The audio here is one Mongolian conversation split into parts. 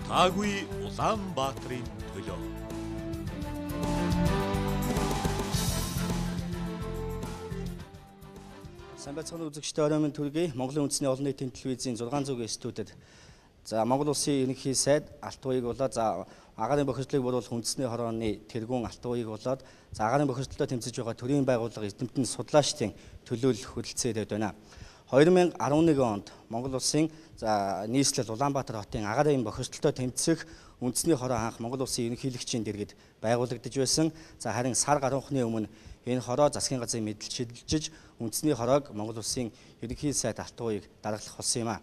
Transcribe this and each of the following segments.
Таагүй Улаанбаатарын төлөө. Сайн байцгаана үзэгчдээ оройн төргий Монголын үндэсний олон нийтийн телевизийн 600-гийн студид Монгол Улсын ерөнхий сайд Алтан уяг болоод агаарын бохирдлыг бууруулах үндэсний хорооны тэргүүн Алтан уяг болоод агаарын бохирдлоо тэмцэж байгаа төрийн байгууллага эрдэмтэн судлаачдын төлөөлөл хүрэлцээд байна. 2011 онд Монгол Улсын нийслэл Улаанбаатар хотын агаарын бохирдлоо тэмцэх үндэсний хороо анх Монгол Улсын ерөнхийлөгчийн дэргэд байгуулагдаж байсан. Харин сар гаруйхны өмнө энэ хороо засгийн газрын мэдэлд шилжиж үндэсний хороог Монгол Улсын ерөнхий сайд Алтан уяг даргалах болсон юм а.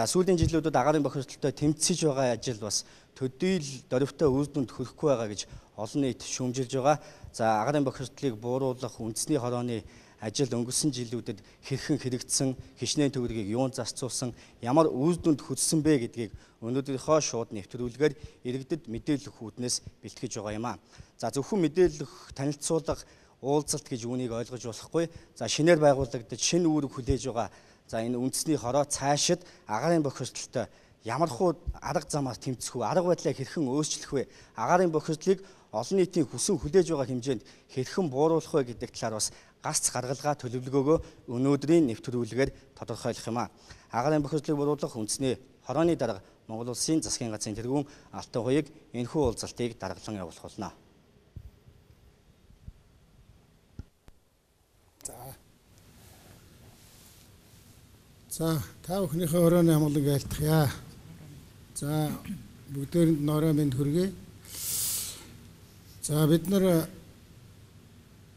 Сүүлийн жилүүдэд агаарын бохирдлоо тэмцэж байгаа ажил бас төдийл дөрвтэй үр дүнд хүрэхгүй байгаа гэж олон нийт шүүмжилж байгаа. Агаарын бохирдлыг бууруулах үндэсний хорооны ажил өнгөрсөн жилүүдэд хэрхэн хэрэгжсэн, хичнээн төгрөгийг юунд зарцуулсан, ямар үр дүнд хүрсэн бэ гэдгийг өнөөдрийнхөө шууд нэвтрүүлгээр иргэдэд мэдээлэх үүднээс бэлтгэж байгаа юм а. Зөвхөн мэдээлэх, танилцуулга, уулзалт гэж үүнийг ойлгож болохгүй. Шинээр байгуулагдаж шинэ үүрэг хүлээж байгаа. Энэ үндэсний хороо цаашид агаарын бохирдолтой ямар хуу арга замаар тэмцэх вэ? Арга барилаа хэрхэн өөрчлөх вэ? Агаарын бохирдлыг олон нийтийн хүсэн хүлээж байгаа хэмжээнд хэрхэн бууруулах вэ гэдэг талаар бас гац гаргалгаа төлөвлөгөөгөө өнөөдрийн нэвтрүүлгээр тодорхойлох юм а. Агаарын бохирдлыг бууруулах үндэсний хорооны дарга Монгол Улсын засгийн газрын тэргүүн Алтан уяг энэхүү уулзалтыг даргалан явуулах болно. Та бүхнийхээ оройн амгалан айлтгая. Бүгдээрэнд норой мэнд хүргэе. Бид нар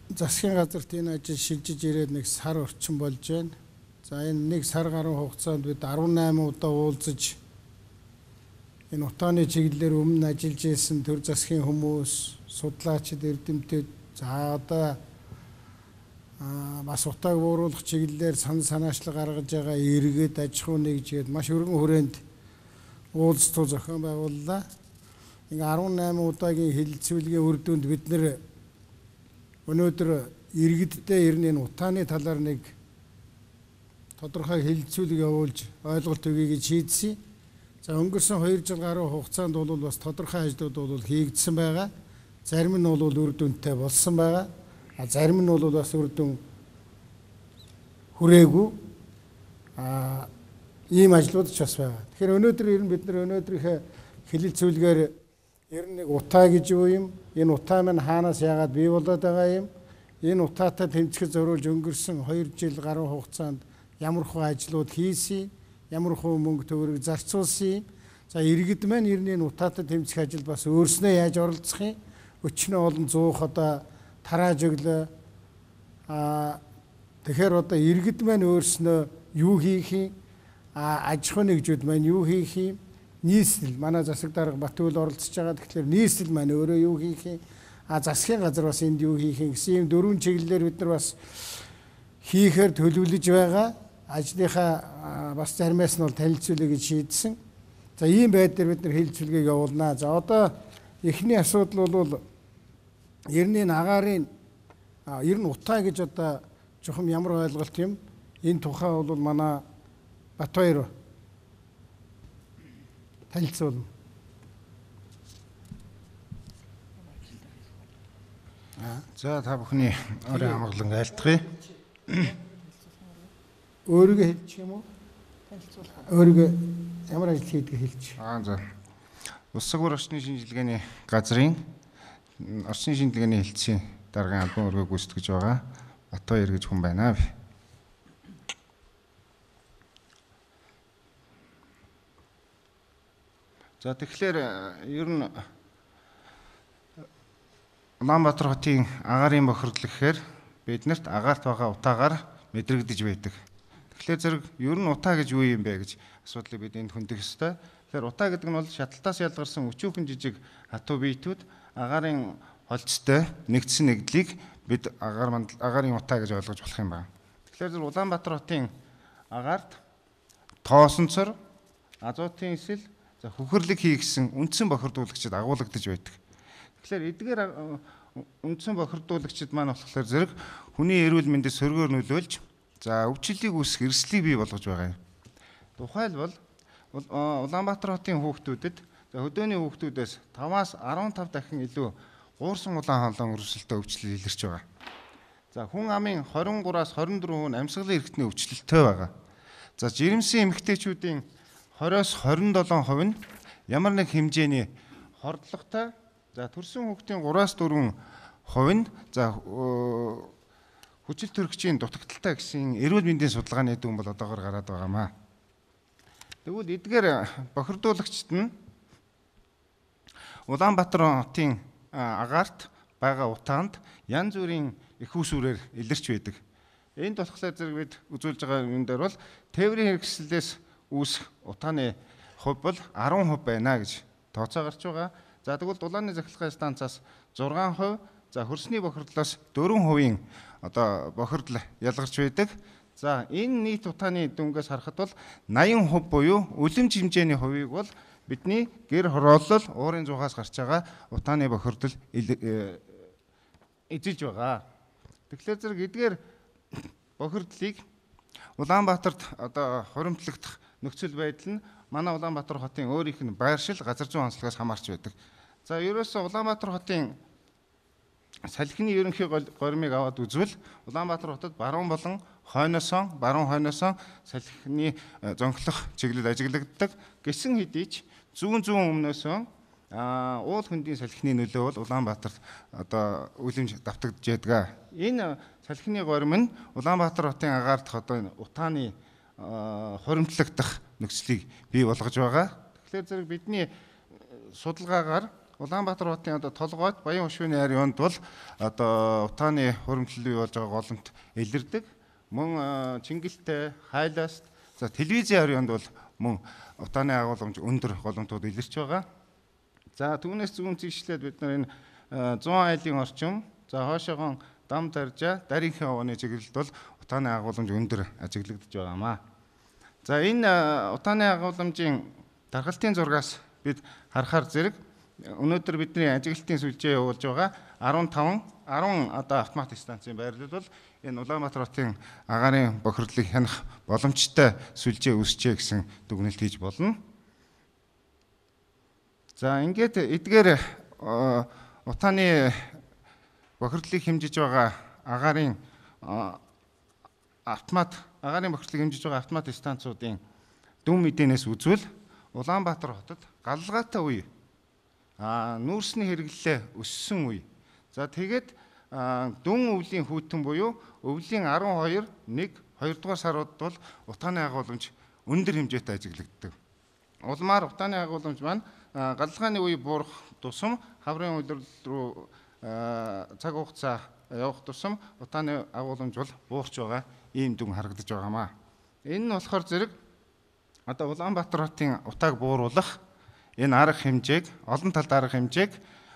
засгийн газарт энэ ажил шилжиж ирээд нэг сар орчим болж байна. Энэ нэг сар гаруй хугацаанд бид 18 удаа уулзаж энэ утааны чиглэлээр өмнө ажиллаж ирсэн төр засгийн хүмүүс, судлаачид, эрдэмтэд одоо бас утааг бууруулах чиглэлээр санаачлал гаргаж байгаа иргэд, аж ахуй нэгжгээд маш өргөн хүрээнд уулзтуу зохион байгууллаа. 18 удаагийн хэлэлцүүлгийн үр дүнд бид нэр өнөөдөр иргэддээ ер нь энэ утааны талаар нэг тодорхой хэлэлцүүлэг явуулж ойлголт өгье гэж шийдсэн. Өнгөрсөн 2 жил гаруй хугацаанд бол бас тодорхой ажлууд бол хийгдсэн байгаа. Зарим нь бол үр дүнтэй болсон байгаа. Зарим нь бол бас үр дүн хүрээгүй ийм ажлууд ч бас байгаа. Тэгэхээр өнөөдөр ер нь бид нар өнөөдрийнхээ хэлэлцүүлгээр ер нь нэг утаа гэж юу юм? Энэ утаа маань хаанаас яагаад бий болоод байгаа юм? Энэ утаатай тэмцэхэд зориулж өнгөрсөн 2 жил гаруй хугацаанд ямар хөө ажлууд хийсэн, ямар хөө мөнгө төгрөг зарцуулсан. Иргэд маань ер нь энэ утаатай тэмцэх ажил бас өөрснөө яаж оролцох юм? Өчнөө олон 100 одоо тарааж өглөө. Тэгэхээр одоо иргэд маань өөрснөө юу хийх юм? Аж ахуй нэгжүүд маань юу хийх юм? Нийслэл манай засаг дарга Батүйл оролцож байгаа. Тэгэхээр нийслэл маань өөрөө юу хийх юм? Засгийн газар бас энд юу хийх юм гэсэн ийм 4 чиглэлээр бид нар бас хийхээр төлөвлөж байгаа. Ажлынхаа бас заримаас нь бол танилцуулъя гэж шийдсэн. Ийм байдлаар бид нар хэлэлцүүлгийг явуулнаа. Одоо эхний асуудал бол ер нь агаарын ер нь утаа гэж одоо жохом ямар ойлголт юм? Энэ тухай бол манай Батбаяр танилцуулна. Та бүхний оройн амгалан айлтгая. Өөрийгөө хэлчих юм уу? Танилцуулах. Өөрийгөө ямар ажил хийдгийг хэлчих. Улс ор орчны шинжилгээний газрын орчны шинжилгээний хэлтсийн даргын албан өргөө гүйцэтгэж байгаа Батбаяр гэж хүн байна. Тэгэхээр ер нь Улаанбаатар хотын агаарын бохирдол гэхээр биднэрт агаарт байгаа утаагаар мэдрэгдэж байдаг. Тэгэхээр зэрэг ер нь утаа гэж юу юм бэ гэж асуудлыг бид энд хөндөх ёстой. Тэгэхээр утаа гэдэг нь бол шаталтаас ялгарсан өчүүхэн жижиг хатуу биетүүд агаарын холцтой нэгдсэн нэгдлийг бид агаарын утаа гэж ойлгож болох юм байна. Тэгэхээр зэрэг Улаанбаатар хотын агаарт тоосонцор, азотын эсэл, хөхөрлөг хийгсэн үндсэн бохирдуулагчид агуулгадж байдаг. Тэгэхээр эдгээр үндсэн бохирдуулагчид маань болохоор зэрэг хүний эрүүл мэндэд сөргөөр нөлөөлж өвчлөлийг үүсгэх эрсдлийг бий болгож байгаа юм. Тухайлбал Улаанбаатар хотын хүүхдүүдэд За хөдөөний хүүхдүүдээс 5-аас 15 дахин илүү уурсан улаан хоолойн өрсөлдөө өвчлөл илэрч байгаа. За хүн амын 23-аас 24% нь амьсгалын эрхтний өвчлөлттэй байгаа. За жирэмсэн эмэгтэйчүүдийн 20-оос 27% нь ямар нэг хэмжээний хордлоготой. За төрсэн хүүхдийн 3-аас 4% нь за хүчил төрөгчийн дутагдaltaй гэсэн эрүүл мэндийн судалгааны дүн бол одоогоор гараад байгаамаа. Тэгвэл эдгээр бохирдуулагчид нь Улаанбаатар хотын агаарт байгаа утаанд янз бүрийн их усүрээр илэрч байдаг. Энд болохоор зэрэг бид үзүүлж байгаа юм дээр бол тээврийн хэрэгслээс үүсэх утааны хувь бол 10% байна гэж тооцоо гарч байгаа. За тэгвэл дулааны захиргааны станцаас 6%, за хөрсний бохирдлоос 4% одоо бохирдол ялгарч байдаг. За энэ нийт утааны дүнгээс харахад бол 80% буюу үлэмж хэмжээний хувийг бол бидний гэр хороолол уурын зугаас гарч байгаа утааны бохирдол эзэлж байгаа. Тэгэхээр зэрэг эдгээр бохирдлыг Улаанбаатарт одоо хуримтлагдах нөхцөл байдал нь манай Улаанбаатар хотын өөрийнх нь байршил газар зүйн онцлогоос хамаарч байдаг. За ерөөсөө Улаанбаатар хотын салхины ерөнхий горимыг аваад үзвэл Улаанбаатар хотод баруун болон баруун хойноосоо салхины зонхлох чиглэл ажиглагддаг. Гэсэн хэдий ч зүүн өмнөөсөө уул хөндийн салхины нөлөө бол Улаанбаатарт одоо үлэмж давтагдж байдаг. Энэ салхины горим нь Улаанбаатар хотын агаарт одоо утааны хуримтлагдах нөхцөлийг бий болгож байгаа. Тэгэхээр зэрэг бидний судалгаагаар Улаанбаатар хотын одоо толгойд Баян Хошууны аянд бол одоо утааны хуримтлал бий болж байгаа голомт илэрдэг. Мөн Чингэлтэй, Хайлаас, за телевизийн аянд бол мөн утааны агуулмж өндөр голомтууд илэрч байгаа. За түүнээс зүүн зийшлээд бид нар энэ 100 айлын орчим, за хоошоогоо дам даржаа, дарийнхээ овооны чиглэлд бол утааны агуулмж өндөр ажиглагдж байгаамаа. За энэ утааны агуулмжийн даргалтын зургаас бид харахаар зэрэг өнөөдөр бидний ажиглалтын сүлжээ явуулж байгаа 10 одоо автомат станцын байрлал бол энэ Улаанбаатар хотын агаарын бохирдлыг хянах боломжтой сүлжээ үүсчээ гэсэн дүгнэлт хийж болно. За ингээд эдгээр утааны бохирдлыг хэмжиж байгаа агаарын бохирдлыг хэмжиж байгаа автомат станцуудын дүн мэдээнээс үзвэл Улаанбаатар хотод галлагаатай үе нүүрсний хэрэглээ өссөн үе. За тэгээд дүн өвлийн хүйтэн буюу өвлийн 12, 1, 2 дугаар сарууд бол утааны агуулмж өндөр хэмжээтэй ажиглагддаг. Улмаар утааны агуулмж маань галлагааны үе буурах тусам хаврын улирал руу цаг хугацаа явах тусам утааны агуулмж бол буурч байгаа ийм дүн харагдаж байгаамаа. Энэ нь болохоор зэрэг одоо Улаанбаатар хотын утааг бууруулах энэ арга хэмжээг, олон талд арга хэмжээг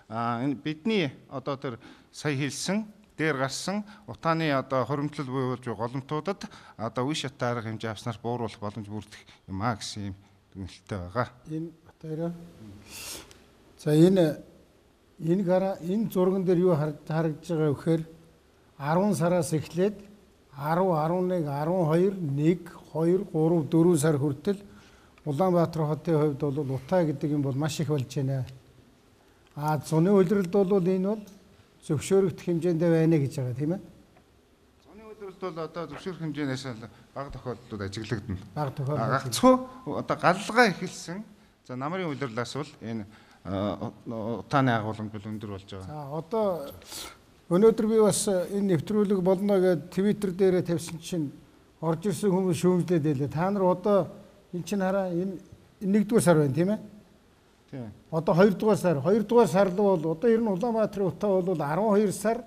энэ бидний одоо тэр сая хэлсэн дээр гарсан утааны одоо хуримтлал буюулж голомтуудад одоо үе шаттай арга хэмжээ авснаар бууруулах боломж бүрдэх юм аа гэсэн юм дүгнэлттэй байгаа. Энэ батарей. За энэ зурган дээр юу харагдаж байгаа вэ гэхээр 10 сараас эхлээд 10, 11, 12, 1, 2, 3, 4 сар хүртэл Улаанбаатар хотын хувьд бол утаа гэдэг юм бол маш их болж байна. Зуны улиралд бол энэ бол зөвшөөрөгдөх хэмжээндээ байна гэж байгаа тийм ээ. Зуны улиралд бол одоо зөвшөөрөх хэмжээнээс бага тохиолдлууд ажиглагдана. Бага тохиолдол. Гагцхүү одоо галлага эхэлсэн. За намрын улирлаас бол энэ утааны агуулмж бол өндөр болж байгаа. За одоо өнөөдөр би бас энэ нэвтрүүлэг болно гэж Twitter дээрээ тавьсан чинь орж ирсэн хүмүүс шүүмжлээд байлаа. Та нар одоо энэ чинь хараа энэ 1-р сар байна тийм ээ? Тийм. Одоо 2-р сар бол одоо ер нь Улаанбаатарын утаа бол 12 сар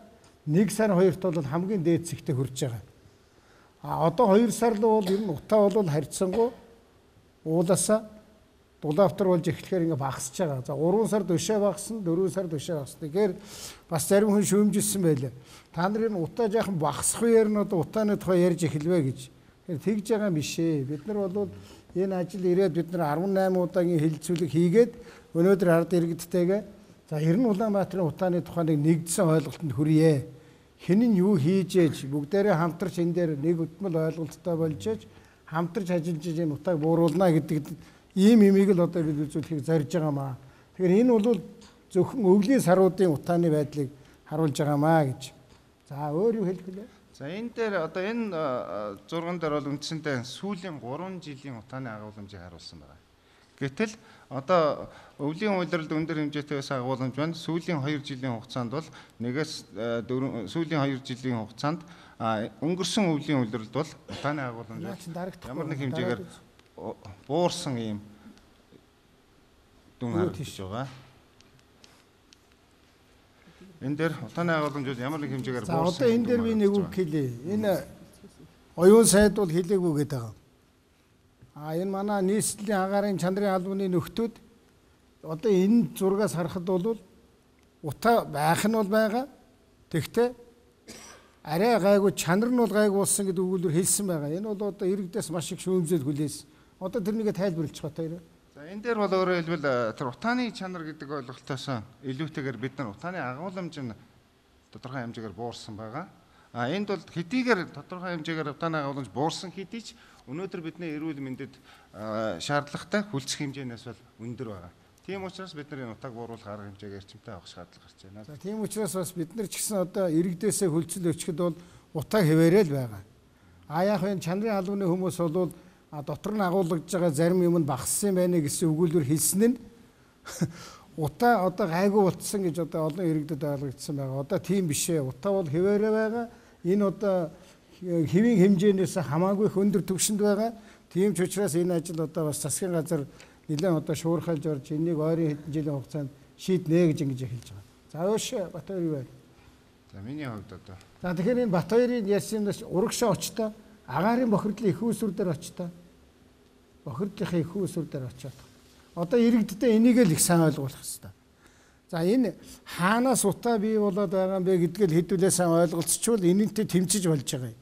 1 сар 2-т бол хамгийн дээд зэгтээ хүрч байгаа. Одоо 2 сар л бол ер нь утаа бол харьцангуй уулаасаа дулаавтар болж эхлэхээр ингээ багасч байгаа. За 3 сард өшөө багасна, 4 сард өшөө багасна. Тэгэхээр бас зарим хүн шүүмжилсэн байлаа. Та нарын утаа жаахан багасах үеэр нь одоо утааны тухай ярьж эхэлвэ гэж. Тэгж байгаа юм биш ээ. Бид нар бол энэ ажил ирээд бид нар 18 удаагийн хэлэлцүүлэг хийгээд өнөөдөр ард иргэдтэйгээ за ер нь Улаанбаатарын утааны тухай нэгдсэн ойлголтод хүрье. Хэн нь юу хийж ээж бүгдээрээ хамтарч энэ дээр нэг хөтмөл ойлголттой болж ээж хамтарч ажиллаж энэ утааг бууруулна гэдэг ийм имийг л одоо бид үзүүлэхийг зорж байгаамаа. Тэгэхээр энэ бол зөвхөн өвлийн саруудын утааны байдлыг харуулж байгаамаа гэж. За өөр юу хэлэх вэ? За энэ дээр одоо энэ зурган дээр бол үндсэндээ сүүлийн 3 жилийн утааны агуулмжийг харуулсан байна. Гэтэл одоо өвлийн улиралд өндөр хэмжээтэй байсан агуулмж байна. Сүүлийн 2 жилийн хугацаанд бол сүүлийн 2 жилийн хугацаанд өнгөрсөн өвлийн улиралд бол утааны агуулмж ямар нэг хэмжээгээр буурсан ийм дүн харагдаж байгаа. Энэ дээр утааны агуулмжууд ямар нэг хэмжээгээр буурсан. За одоо энэ дээр би нэг үг хэлье. Энэ оюун сайд бол хэлээгүй гэдэг байгаа. Энэ манай нийслэлийн агаарын чанарын албаны нөхдүүд одоо энэ зургаас харахад бол утаа байх нь бол байгаа. Тэгвэл арай гайгүй чанар нь бол гайгүй болсон гэдэг өгүүлбэр хэлсэн байгаа. Энэ бол одоо иргэдээс маш их шүүмжлэл хүлээсэн. Одоо тэрнийг тайлбарлаж байгаа. За энэ дээр бол өөрөөр хэлбэл тэр утааны чанар гэдэг ойлголтоос илүүтэйгээр бид нар утааны агуулмж нь тодорхой хэмжээгээр буурсан байгаа. Энд бол хэдийгээр тодорхой хэмжээгээр утааны агуулмж буурсан хэдий ч өнөөдөр бидний эрүүл мэндэд шаардлагатай хүлцэх хэмжээнээс бол өндөр байгаа. Тийм учраас бид нар энэ утааг бууруулах арга хэмжээг эрчимтэй авах шаардлага гарч байна. За тийм учраас бас бид нар ч гэсэн одоо иргэдээсээ хүлцэл өчгөд бол утаа хэвээрэл байгаа. Яг энэ чанарын албаны хүмүүс бол дотор нь агуулгаж байгаа зарим юм нь багассан байна гэсэн өгүүлбэр хэлсэн нь утаа одоо гайгүй болцсон гэж одоо олон иргэдэд ойлгогдсон байгаа. Одоо тийм биш ээ. Утаа бол хэвээрээ байгаа. Энэ одоо хэвийн хэмжээнээс хамаагүй их өндөр түвшинд байгаа. Тийм ч учраас энэ ажил одоо бас засгийн газар нэлээд одоо шуурхайлж орж энийг ойрын хэдэн жилийн хугацаанд шийднэ гэж ингэж хэлж байгаа. За өөш Батбаяр юу вэ? За миний хувьд одоо. За тэгэхээр энэ Батбаярын ярьсанаас урагшаа очтой агаарын бохирдлын их усүр дээр очтой. Бохирдлынхаа их усүр дээр очиод. Одоо иргэддээ энийг л их сайн ойлгуулах хэрэгтэй. За энэ хаанаас утаа бий болоод байгаа юм бэ гэдгийг хэдүүлээ сайн ойлголцчихвол энэнтэй тэмцэж болж байгаа юм.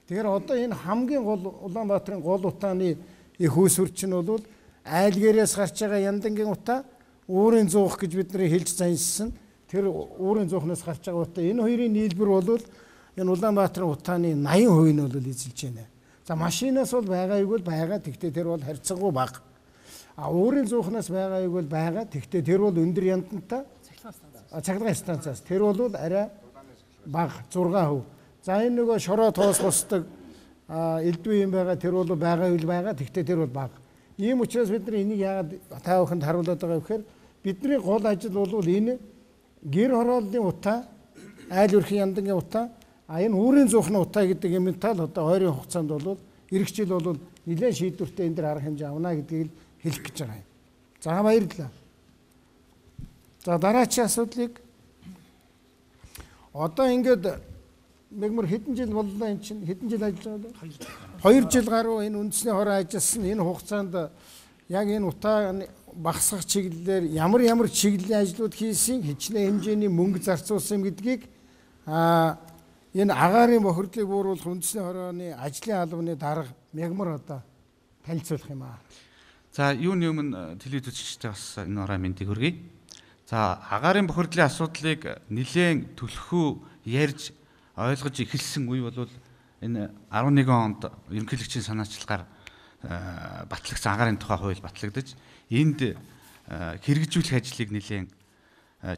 Тэгэхээр одоо энэ хамгийн гол Улаанбаатарын гол утааны их усүр чинь бол айлгээрээс гарч байгаа яндангийн утаа, уурын зуух гэж бидний хэлж заншсан. Тэр уурын зуухнаас гарч байгаа утаа. Энэ хоёрын нийлбэр бол энэ Улаанбаатарын утааны 80% нь бол эзэлж байна. За машинаас бол байгаагүй бол байгаа. Тэгтээ тэр бол харьцангуй бага. Уурын зуухнаас байгаагүй бол байгаа. Тэгтээ тэр бол өндөр янтантай. Цахилгаан станцаас. Тэр бол арай бага 6%. За энэ нөгөө шороо тоос босдог элдвээ юм байгаа. Тэр бол байгаагүй байгаа. Тэгтээ тэр бол бага. Ийм учраас бид нар энийг яагаад та бүхэнд харуулдаг байгаа вэ гэхээр бидний гол ажил бол энэ гэр хорооллын утаа, айл өрхийн яндангийн утаа, энэ үүрийн зуухны утаа гэдэг юмтай л одоо ойрын хугацаанд бол эх жил бол нэлээд шийдвэртэй энэ дэр арга хэмжээ авна гэдгийг хэлэх гэж байгаа юм. За баярлалаа. За дараачийн асуудлыг одоо ингээд мэгмөр хэдэн жил боллоо эн чинь хэдэн жил ажиллаж байгаа вэ? 2 жил гаруй энэ үндэсний хороо ажилласан энэ хугацаанд яг энэ утаа багасгах чиглэлээр ямар чиглэлийн ажлууд хийсэн, хичнээн хэмжээний мөнгө зарцуулсан гэдгийг энэ агаарын бохирдлыг бууруулах үндэсний хорооны ажлын албаны дарга мягмар одоо танилцуулах юм аа. За юуны өмнө телевиз үзэгчтэй бас энэ орой мэндийг хүргэе. За агаарын бохирдлын асуудлыг нэлээд төлхөө ярьж ойлгож эхэлсэн үе бол энэ 11 онд ерөнхийлөгчийн санаачлагаар батлагдсан агаарын тухай хууль батлагдаж энд хэрэгжүүлэх ажлыг нэлээд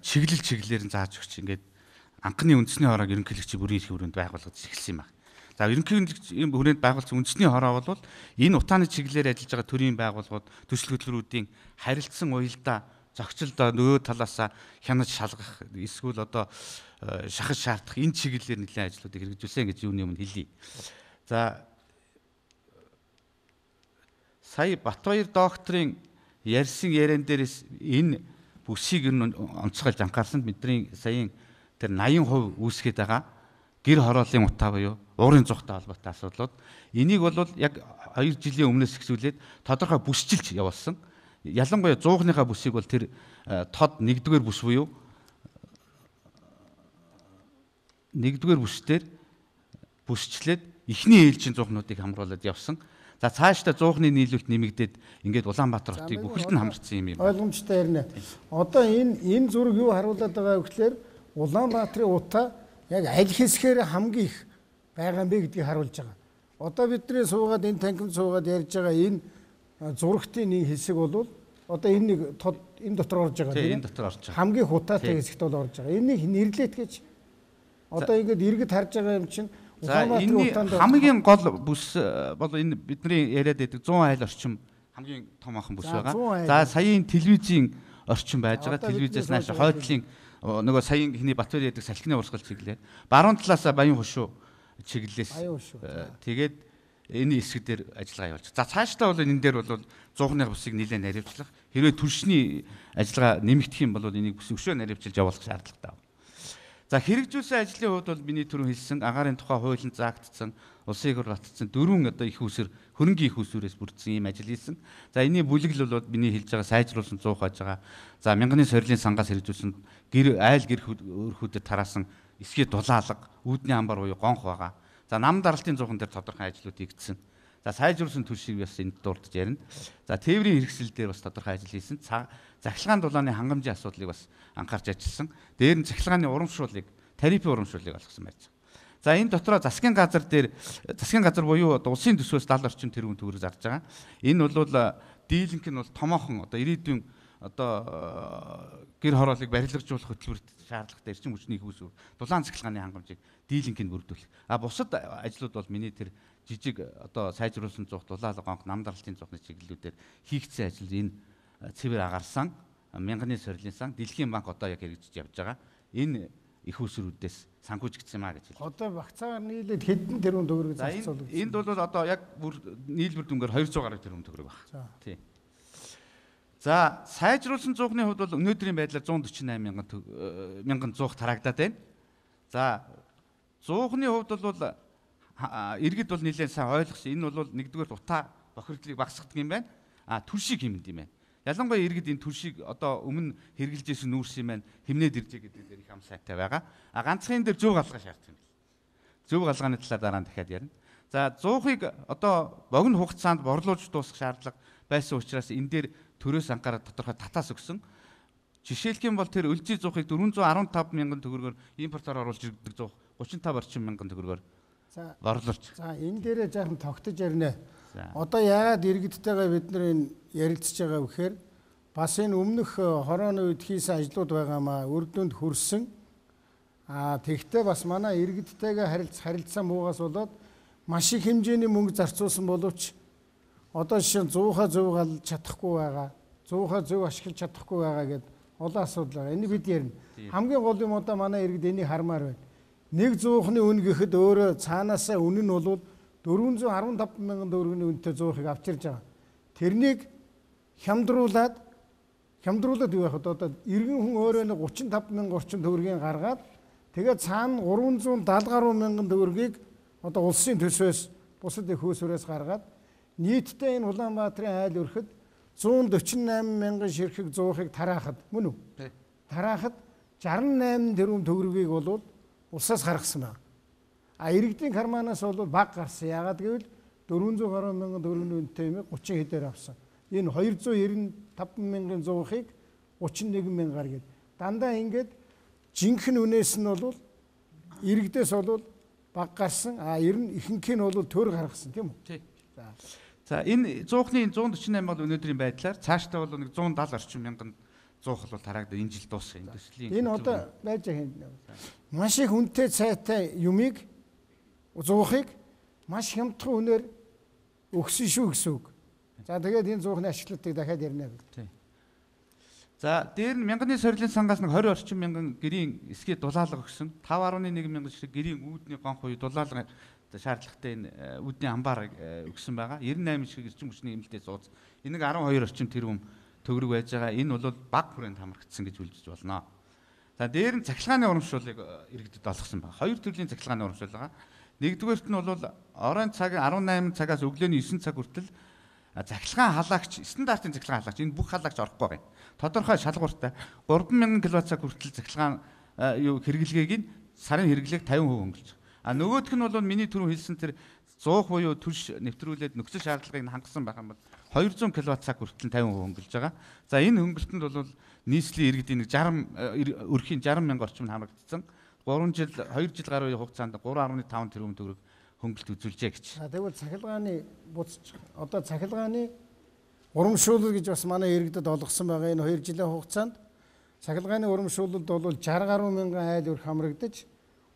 чиглэлээр нь зааж өгч ингээд анхны үндэсний хороог ерөнхийлөгчийн бүрийн эрхийн хүрээнд байгуулагдаж эхэлсэн юм байна. За ерөнхийлөгчийн хүрээнд байгуулсан үндэсний хороо бол энэ утааны чиглэлээр ажиллаж байгаа төрийн байгууллагууд төсөл хөтөлбөрүүдийн харилцсан уялдаа зохицолдоо нөгөө талаасаа хянаж шалгах эсвэл одоо шахаж шаардах энэ чиглэлээр нэлээд ажлуудыг хэрэгжүүлсэн гэж юуны өмнө хэлье. За сая Батбаяр докторийн ярьсан яриан дээрээс энэ бүсийг онцгойлж анхаарсанд бидний саяын тэр 80% үүсгээд байгаа гэр хорооллын утаа буюу уурын зугтай холбоотой асуудлууд энийг бол яг 2 жилийн өмнөөс эхсүүлээд тодорхой бүсчилж явуулсан. Ялангуяа 100-ныхаа бүсийг бол тэр тод 1-р бүс буюу 1-р бүсээр бүсчлээд эхний ээлжийн 100-нуудыг хамруулад явсан. За цаашдаа 100-ны нийлүүлэлт нэмэгдээд ингээд Улаанбаатар хотыг бүхэлд нь хамарсан юм. Ойлгомжтой ярина. Одоо энэ зураг юу харуулдаг байгаа вэ гэхээр Улаанбаатарын утаа яг аль хэсгээр хамгийн их байгаа юм бэ гэдгийг харуулж байгаа. Одоо бидний суугаад энэ танхимд суугаад ярьж байгаа энэ зурагтын нэг хэсэг бол одоо энэ нэг энэ дотор орж байгаа тийм энэ дотор орж байгаа. хамгийн хутаатай хэсэгт бол орж байгаа. Энийг нэрлээд гэж одоо ингээд иргэд харж байгаа юм чинь За энэ хамгийн гол бүс бол энэ бидний яриад байдаг 100 айл орчим хамгийн томоохон бүс байгаа. За саяын телевизийн орчин байж байгаа. Телевизээс нааш хойдлын нөгөө саяын хний Батбаяр яадаг салхины урсгал чиглэлээ. Баруун талаас Баян хушуу чиглэлээс тэгээд энэ хэсэг дээр ажиллагаа явуулж. За цаашдаа бол энэ дээр бол 100-ны бусыг нэлээд наривчлах. Хэрвээ түлшний ажиллагаа нэмэгдэх юм бол энийг өшөө наривчилж явуулах шаардлагатай байна. За хэрэгжүүлсэн ажлын хувьд бол миний түрүү хэлсэн агаарын тухай хуулинд заагдсан, улсын их хурл батцсан 4 одоо их усэр хөрөнгийн их усүрээс бүрдсэн ийм ажил хийсэн. За энэний бүлэгл бол миний хэлж байгаа сайжруулсан зуух хаж байгаа. За мянганы сорилын сангаас хэрэгжүүлсэн айл гэр өрхүүдэд тараасан эсгээ дулаалга, үүдний амбар буюу гонх байгаа. За нам даралтын зуухан дээр тодорхой ажлууд хийгдсэн. За сайжруулсан түлшийг бас энд дурдж ярина. За тээврийн хэрэгсэл дээр бас тодорхой ажил хийсэн. Захиргааны дулааны хангамжийн асуудлыг бас анхаарч ажилласан. Дээр нь захиргааны урамшууллыг, тарифын урамшууллыг олгосон байж байгаа. За энэ дотроо засгийн газар буюу одоо улсын төсвөөс 70 орчим тэрбум төгрөг зарж байгаа. Энэ бол дийлэнх нь бол томоохон одоо ирээдүйн одоо гэр хорооллыг барилгажуулах хөтөлбөрт шаардлагатай эрчим хүчний их усүр дулаан цахилгааны хангамжийг дийлэнх нь бүрдүүлэх. Бусад ажлууд бол миний тэр жижиг одоо сайжруулсан зуух, дулаалга гонх, нам даралтын зуухны чиглэлүүдээр хийгдсэн ажил энэ цэвэр агарсан, мянганы сорилын сан, Дэлхийн банк одоо яг хэрэгжиж явж байгаа. Энэ их усрүүдээс санхүүжигдсэн маа гэж хэлээ. Одоо багцаагаар нийлээд хэдэн тэрбум төгрөг зарцуулсан. Энд бол одоо яг бүр нийлбэр дүнгээр 200 гаруй тэрбум төгрөг байна. Тий. За сайжруулсан зуухны хувьд бол өнөөдрийн байдлаар 148 мянган зуух тараагдаад байна. За зуухны хувьд бол иргэд бол нэлээд сайн ойлгосон. Энэ бол нэгдүгээр утаа бохирдлыг багасгадаг юм байна. Түлшийг хэмнэд юм байна. Ялангуяа иргэд энэ түлшийг одоо өмнө хэрглэж ирсэн нүүрс юм байна. Хэмнээд иржээ гэдэг дээр их ам сайтай байгаа. Ганцхан энэ дээр зөв галгаа шаардсан юм. Зөв галгааны талаар дараа нь дахиад ярина. За зуухыг одоо богино хугацаанд борлуулж дуусгах шаардлага байсан учраас энэ дээр төрөөс анхаарал тодорхой татаас өгсөн. Жишээлх юм бол тэр өлжий зуухыг 415 мянган төгрөгөөр импортоор оруулж ирдэг зуух 35 орчим мянган төгрөгөөр борлуулж. За энэ дээрээ жаахан тогтож ярина. Одоо яагаад иргэдтэйгээ бид нар энэ ярилцж байгаа вэ гэхээр бас энэ өмнөх хорооны үед хийсэн ажлууд байгаамаа үр дүнд хүрсэн. Тэгвэл бас манай иргэдтэйгээ харилцаа муугаас болоод маш их хэмжээний мөнгө зарцуулсан боловч одоо жишээ нь зуухаа зөв галж чадахгүй байгаа, зуухаа зөв ашиглаж чадахгүй байгаа гэдэг олон асуудал байгаа. Энийг бид ярина. Хамгийн гол юм одоо манай иргэд энийг хармаар байна. Нэг зуухны үн гэхэд өөрөө цаанаасаа үнэ нь бол 415 мянган төгрөгийн үнэтэй зуухыг авчирж байгаа. Тэрнийг хямдруулаад юу яах вэ? Одоо иргэн хүн өөрөө 35 мянган орчим төгрөгийн гаргаад тэгээд цаана 370 гаруй мянган төгрөгийг одоо улсын төсвөөс бусад их усүрээс гаргаад нийтдээ энэ Улаанбаатарын айл өрхөд 148 мянган ширхэг зуухыг тараахад мөн үү? Тараахад 68 тэрбум төгрөгийг бол улсаас гаргасан байна. Иргэдийн карманаас бол баг гарсан. Яагаад гэвэл 400 гаруй мянган төгрөгийн үнэтэй юм 30 хэдээр авсан. Энэ 295 мянган зуухыг 31 мянгаар гээд дандаа ингээд жинхэнэ үнээс нь бол иргэдээс бол баг гарсан. Ер нь ихэнх нь бол төр гаргасан тийм үү? Тий. За энэ зуухны 148 бол өнөөдрийн байдлаар цаашдаа бол нэг 170 орчим мянган зуух бол тараагдаад энэ жил дууссан энэ төслийн. Энэ одоо байж байгаа маш их үнэтэй цайтай юмыг зуухыг маш хямдхан үнээр өгсөн шүү гэсэн үг. За тэгээд энэ зуухны ашиглалтыг дахиад ярина. Тий. За дээр нь мянганы сорилын сангаас нэг 20 орчим мянган гэрийн эсгээ дулаалга өгсөн. 5.1 мянган ширхэг гэрийн үүдний гонх буюу дулаалга шаардлагатай энэ үүдний амбаар өгсөн байгаа. 98 ширхэг эрчим хүчний эмнэлтэд сууц. Энийг 12 орчим тэрбум төгрөг байж байгаа. Энэ бол баг хүрээнд хамрагдсан гэж үлдэж болно. За дээр нь цахилгааны урамшууллыг иргэдэд олгосон байна. Хоёр төрлийн цахилгааны урамшуул байгаа. Нэгдүгээрт нь бол оройн цаг 18 цагаас өглөөний 9 цаг хүртэл цахилгаан халагч, стандартын цахилгаан халагч энэ бүх халагч орохгүй байна. Тодорхой шалгууртай 3000 кВц хүртэл цахилгаан хэрэглэгийг нь сарын хэрэглээг 50% хөнгөлж. Нөгөөх нь бол миний түрүү хэлсэн тэр зуух буюу түлш нэвтрүүлээд нөхцөл шаардлагыг хангасан байх юм бол 200 кВц хүртэл 50% хөнгөлж байгаа. За энэ хөнгөлтөнд бол нийслэлийн иргэдийн 60 өрхийн 60 мянга орчим хамрагдсан. 2 жил гаруй хугацаанд 3.5 тэрбум төгрөг хөнгөлт үзүүлжээ гэж. Тэгвэл цахилгааны буцаж одоо цахилгааны Урамшуулал гэж бас манай иргэдэд олгосон байгаа энэ 2 жилийн хугацаанд цахилгааны урамшуулалд бол 60 гаруй мянган айл өрх хамрагдаж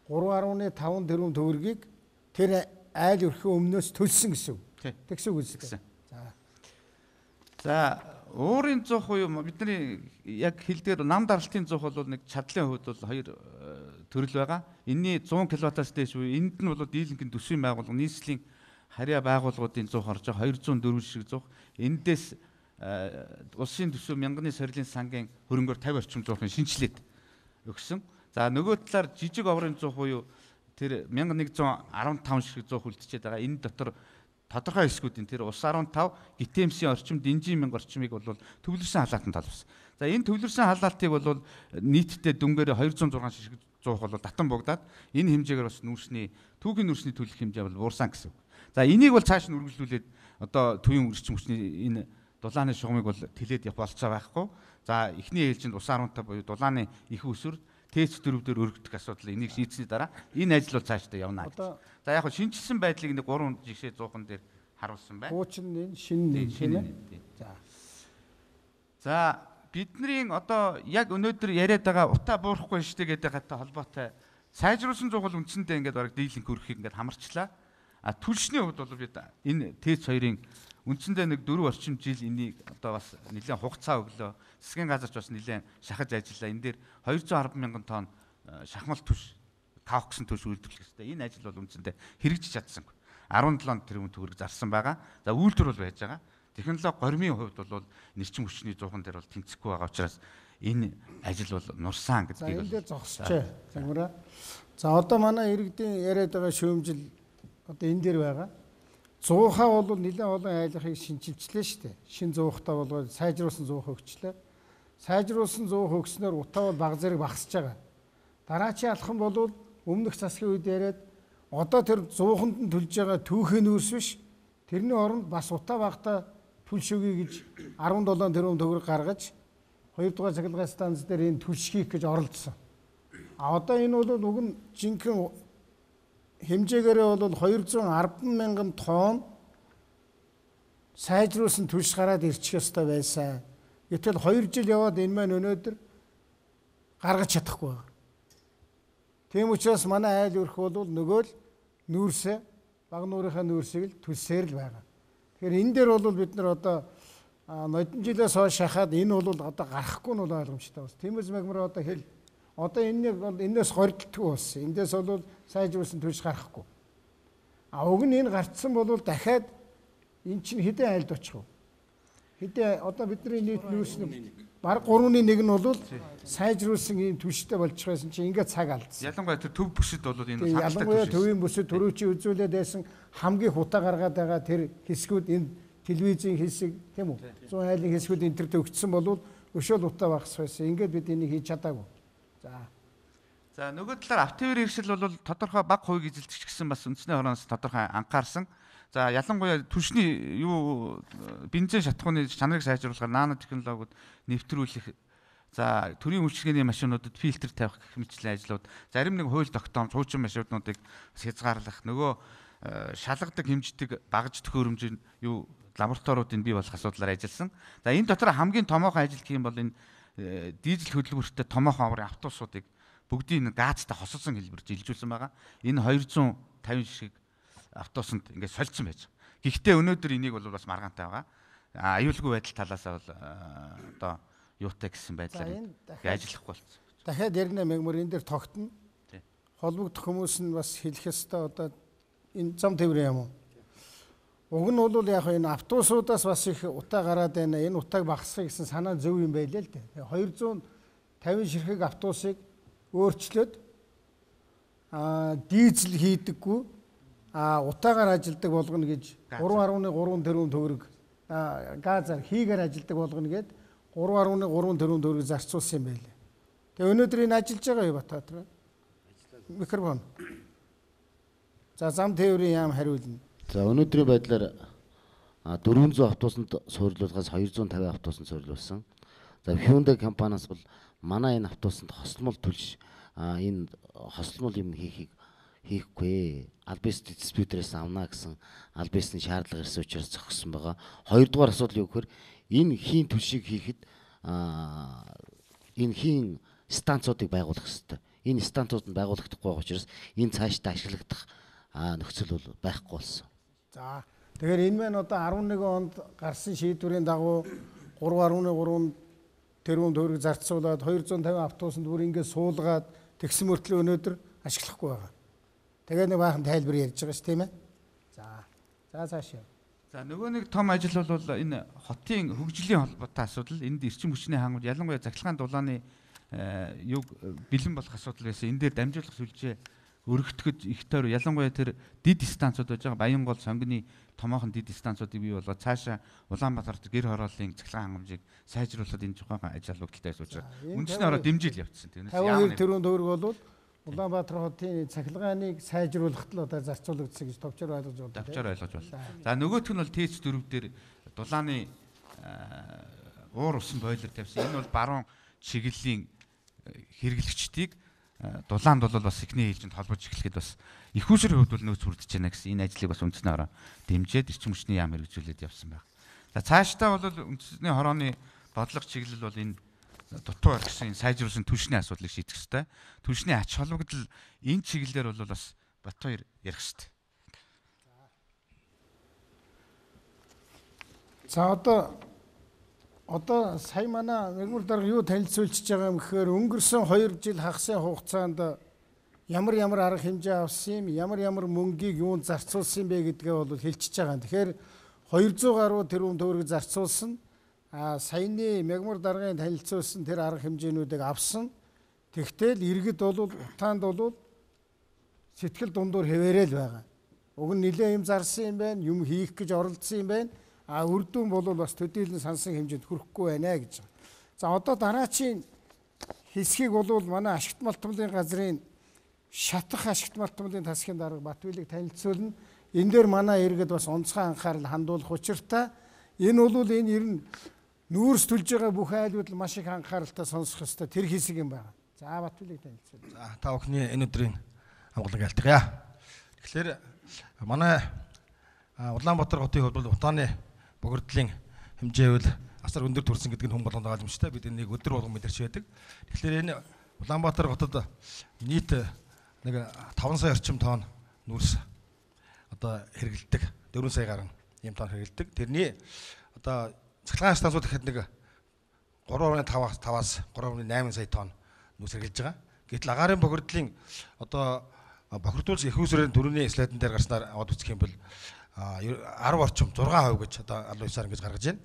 3.5 тэрбум төгрөгийг тэр айл өрхийн өмнөөс төлсөн гэсэн үг. Тэгсэн үг үстэй. За өөрийн зуух уу бидний яг хэлдгээр нам даралтын зуух бол нэг чадлын хувьд бол 2 төрөл байгаа. Энийний 100 кВт-аас дээш буюу энд нь бол дийлэнхийн төсвийн байгууллага нийслэлийн харьяа байгууллагуудын зуух орж байгаа 204 шиг зуух. Эндээс улсын төсөв мянганы сорилын сангийн хөрөнгөөр 50 орчим зуухын шинжилээд өгсөн. За нөгөө талаар жижиг оврын зуух буюу тэр 1115 шиг зуух үлдчихэд байгаа. Энэ дотор тодорхой хэсгүүдийн тэр ус 15 гитэмсийн орчим динжин мянга орчмыг бол төвлөрсөн халаатанд талбарсан. За энэ төвлөрсөн халаатыг бол нийтдээ дүнгээр 206 шиг зуух бол татан богдаад энэ хэмжээгээр бас түүхийн нүрсний төлөх хэмжээ бол буурсан гэсэн. За энийг бол цааш нь үргэлжлүүлээд одоо төвийн үржим хүчний энэ дулааны шугамыг бол тэлээд явах болцоо байхгүй. За эхний ээлжинд ус 15 буюу дулааны их өсвөр тест дөрөвдөр өргөдөх асуудал энийг шийдсэний дараа энэ ажил бол цаашдаа явна гэж. За яг шинжилсэн байдлыг нэг 3 жишээ зуухан дээр харуулсан байна. Хуучин энэ шинэ тийм ээ. За бидний одоо яг өнөөдөр яриад байгаа утаа буурахгүй штэ гэдэг хатаа холбоотой сайжруулсан зуугал үндсэндээ ингээд бараг дийлэнх өрхийг ингээд хамарчлаа. А түлшний хувьд бол бид энэ ТЭЦ 2-ын үндсэндээ нэг 4 орчим жил энийг одоо бас нэлээд хугацаа өглөө. Засгийн газарч бас нэлээд шахаж ажиллаа. Энэ дээр 210 мянган тонн шахмал түш, каоксын түш үйлдвэрлэх хэрэгтэй. Энэ ажил бол үндсэндээ хэрэгжиж чадсангүй. 17 тэрбум төгрөг зарсан байгаа. За үйлдвэр бол байж байгаа. Технологи гормын хувьд бол нэрчим хүчний зуухан дээр бол тэнцэхгүй байгаа учраас энэ ажил бол нурсан гэдгийг бол. За энэ дээр зогсчээ. Загвараа. За одоо манай иргэдийн яриад байгаа шүүмжил одоо энэ дээр байгаа. Зуухаа бол нэлээд олон айлхыг шинжилчлээ шүү дээ. Шин зуухтаа бол сайжруулсан зуух өгчлээ. Сайжруулсан зуух өгснөөр утаа бол баг зэрэг багасж байгаа. Дараачийн алхам бол өмнөх засгийн үед яриад одоо тэр зууханд нь төлж байгаа түүхийн нүүрс биш. Тэрний оронд бас утаа багтаа түлш өгье гэж 17 тэрбум төгрөг гаргаж 2 дугаар цахилгаан станц дээр энэ түлш хийх гэж оролдсон. А одоо энэ бол уг нь жинхэнэ хэмжээгээрээ бол 210 мянган тонн сайжруулсан түлш гараад ирчих ёстой байсан. Гэтэл 2 жил яваад энэ маань өнөөдөр гаргаж чадахгүй байна. Тийм учраас манай айл өрх бол нөгөө л нүүрсээ баг нуурынхаа нүүрсийг л төлсөөр л байгаа. Тэгэхээр энэ дээр бол бид нар одоо нодон жилээс хойш шахаад энэ бол одоо гарахгүй нь бол ойлгомжтой байна. Тиймээс мэгмэр одоо хэл одоо энэ бол энэс гордтгүй болсон. Эндээс бол сайжруулсан түлш гарахгүй. А уг нь энэ гарцсан бол дахиад эн чинь хэдэн айлд очих вэ? Хэдэн одоо бидний нийт нүүрс нь баг 3-1 нь бол сайжруулсан ийм түлштэй болчих байсан чинь ингээд цаг алдсан. Ялангуяа тэр төв бүсэд бол энэ хангалттай түлш. Ялангуяа төвийн бүсэд төрөөчийн үзүүлээд байсан хамгийн хутаа гаргаад байгаа тэр хэсгүүд энэ телевизийн хэсэг тийм үү? 100 айлын хэсгүүд энэ төр төгссөн бол өшөөл утаа багс байсан. Ингээд бид энийг хийж чадаагүй. За нөгөө талаар автовер хэрэгсэл бол тодорхой бага хувийг эзэлдэг гэсэн бас үндэсний хороноос тодорхой анхаарсан. За ялангуяа түлшний бензин шатхууны чанарыг сайжруулахаар нано технологиуд нэвтрүүлэх, за төрийн үйлчилгээний машинуудад фильтр тавих гэх мэтлийн ажлууд, зарим нэг хууль тогтоомж хуучин машинуудыг хязгаарлах, нөгөө шалгадаг, хэмждэг, багаж төхөөрөмж лабораториудыг бий болох асуудлаар ажилласан. За энэ дотор хамгийн томоохон ажил гэх юм бол энэ дизель хөдөлгөөртэй томоохон аврын автобусуудыг бүгдийг газтай хосолсон хэлбэр жилжүүлсэн байгаа. Энэ 250 шиг автобусанд ингээд солилцсон байж байгаа. Гэхдээ өнөөдөр энийг бол бас маргаантай байгаа. Аюулгүй байдал талаас бол одоо юутай гэсэн байдлаар ажиллахгүй болсон. Дахиад ярина мэгмөр энэ дээр тогтно. Холбогдох хүмүүс нь бас хэлэх ёстой одоо энэ зам тээврийн юм уу? Уг нь бол яг энэ автобусуудаас бас их утаа гараад байна. Энэ утааг багасгах гэсэн санаа зөв юм байлээ л дээ. 250 ширхэг автобусыг өөрчлөөд дизель хийдэггүй утаагаар ажилдаг болгоно гэж 3.3 тэрбум төгрөг газар хийгээр ажилдаг болгоно гэд 3.3 тэрбум төгрөг зарцуулсан юм байлээ. Тэгээ өнөөдөр энэ ажиллаж байгаа юу Батбаатар? Микрофон. За зам тээврийн яам хариулна. За өнөөдрийн байдлаар 400 автобусанд суурилуулгаас 250 автобусанд суурилуулсан. За Hyundai компаниас бол манай энэ автобусанд хослмол түлш энэ хослмол юм хийхийг хийхгүй. Албаст диспьютерээс авна гэсэн албасны шаардлага ирсэн учраас зогссон байгаа. Хоёрдугаар асуудал юу гэхээр энэ хийн түлшийг хийхэд энэ хийн станцуудыг байгуулах хэрэгтэй. Энэ станцууд нь байгуулагдахгүй байгаа учраас энэ цаашдаа ашиглагдах нөхцөл бол байхгүй болсон. За тэгэхээр энэ маань одоо 11 онд гарсан шийдвэрийн дагуу 3.3 тэрбум төгрөг зарцуулаад 250 автобусанд бүр ингээд суулгаад тэгсэн мөртлөө өнөөдөр ашиглахгүй байгаа. Тэгээд нэг баахан тайлбар ярьж байгаа ш тийм ээ. За цаашаа. За нөгөө нэг том ажил бол энэ хотын хөгжлийн холбоотой асуудал, энд эрчим хүчний хангамж, ялангуяа захиргааны дулааны юг бэлэн болох асуудал байсан. Энэ дээр дамжуулах сүлжээ өргөтгөж их тойр, ялангуяа тэр дид станцууд байж байгаа Баянгол, Сонгоны томоохон дид станцуудыг бий болгоод цаашаа Улаанбаатарт гэр хорооллын захиргааны хангамжийг сайжруулахад энэ жоохон ажил албагтай байж байгаа. Үндэсний ороо дэмжил явуулсан. Тэрнээс 52 тэрбум төгрөг болвол Улаанбаатар хотын цахилгааныг сайжруулахад л одоо зарцуулагдсан гэж товчоор ойлгож байна. Товчоор ойлгож байна. За нөгөөх нь бол ТЭЦ 4 дээр дулааны уур усан бойлер тавьсан. Энэ бол баруун чиглэлийн хэрэглэгчдийг дулаанд бол бас эхний ээлжинд холбож эхлэхэд бас их усрын хувьд бол нөөц хүрдэж байна гэсэн энэ ажлыг бас үндэсний хороо дэмжиж эрчим хүчний яам хэрэгжүүлээд явсан байна. За цаашдаа бол үндэсний хорооны бодлого чиглэл бол энэ дутуу орхисон сайжруулсан түлшний асуудлыг шийдэх хэрэгтэй. Түлшний ач холбогдол энэ чиглэлээр бол бас Батбаяр ярих хэрэгтэй. За одоо сая манай мэгмар дарга юу танилцуулж байгаа юм гэхээр өнгөрсөн 2 жил хагасны хугацаанд ямар арга хэмжээ авсан юм, ямар мөнгийг юунд зарцуулсан бэ гэдгээ бол хэлчихэж байгаа. Тэгэхээр 200 гаруй тэрбум төгрөг зарцуулсан. Саяны мягмар даргын танилцуулсан тэр арга хэмжээнүүдийг авсан. Тэгтэл иргэд бол утаанд бол сэтгэл дундуур хэвээрэл байгаа. Уг нь нэлээд юм зарсан юм байна, юм хийх гэж оролдсон юм байна. Үр дүн бол бас төдийлөн сансан хэмжээнд хүрэхгүй байна гэж. За одоо дараачийн хэсгийг бол манай ашигт малтмлын газрын шатах ашигт малтмлын тасгийн дарга Батбайлыг танилцуулна. Энэ дээр манай иргэд бас онцгой анхаарал хандуулах учиртай. Энэ бол энэ ер нь нүүрс төлж байгаа бүх айлууд маш их анхааралтай сонсох ёстой тэр хэсэг юм байна. За Батбайлыг танилцуулна. За та бүхний энэ өдрийн амгалан айлтгая. Тэгэхээр манай Улаанбаатар хотын хувьд бол утааны богинодлын хэмжээ бол асар өндөр төрсэн гэдэг нь хүн болгонд ойлгомжтой. Бид энийг өдөр болгон мэдэрч байдаг. Тэгэхээр энэ Улаанбаатар хотод нийт нэг 5 сая орчим тонн нүүрс одоо хэрэгэлдэг. 4 сая гаруй ийм тонн хэрэгэлдэг. Тэрний одоо цахилгаан станцууд гэхэд нэг 3.5-аас 3.8 сая тонн нүүрс хэрэглэж байгаа. Гэтэл агаарын богинодлын одоо бохирдуулж их усрын төрөний слайдн дээр гарснаар аваад үзэх юм бол 10 орчим 6% гэж одоо албан ёсоор ингэж гаргаж байна.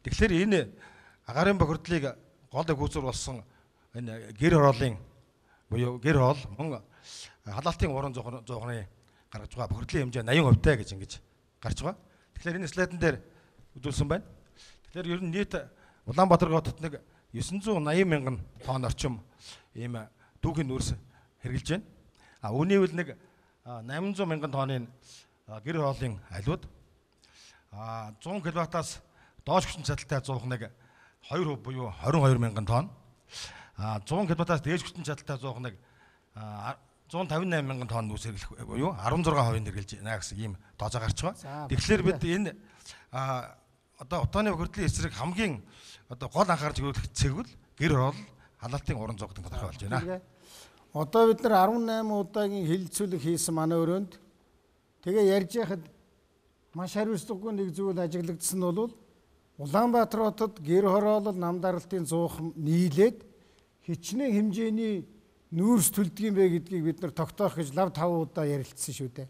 Тэгэхээр энэ агаарын бохирдлыг гол гүйцэр болсон энэ гэр хорооллын буюу гэр хоол мөн халаалтын уран зохны гаргаж байгаа бохирдлын хэмжээ 80% таа гэж ингэж гарч байгаа. Тэгэхээр энэ слайдн дээр үзүүлсэн байна. Тэгэхээр ер нь нийт Улаанбаатар хотод нэг 980 мянган тонн орчим ийм дүүхийн нүүрс хэрэгжилж байна. Үүний үл нэг 800 мянган тонны гэр хоолын алиуд 100 кВт-аас доош хүчин чадалтай 101 2% буюу 22 мянган тонн 100 кВт-аас дээш хүчин чадалтай 101 158 мянган тонн нүүрс хэрэглэх буюу 16% хэрэгжилж байна гэсэн ийм тооцоо гарч байгаа. Тэгэхээр бид энэ одоо утааны бохирдлын эсрэг хамгийн одоо гол анхаарч өгөх цэг бол гэр хоол халаалтын уран зохиолын тодорхой болж байна. Одоо бид нар 18 удаагийн хилцүүлэг хийсэн манай өрөөнд тэгээ ярьж яхад маш хариуцлагагүй нэг зүйл ажиглагдсан нь бол Улаанбаатар хотод гэр хороолол намдаралтын 100 нийлээд хичнээн хэмжээний нүүрс төлдөг юм бэ гэдгийг бид нар тогтоох гэж лав 5 удаа ярилцсан шүү дээ.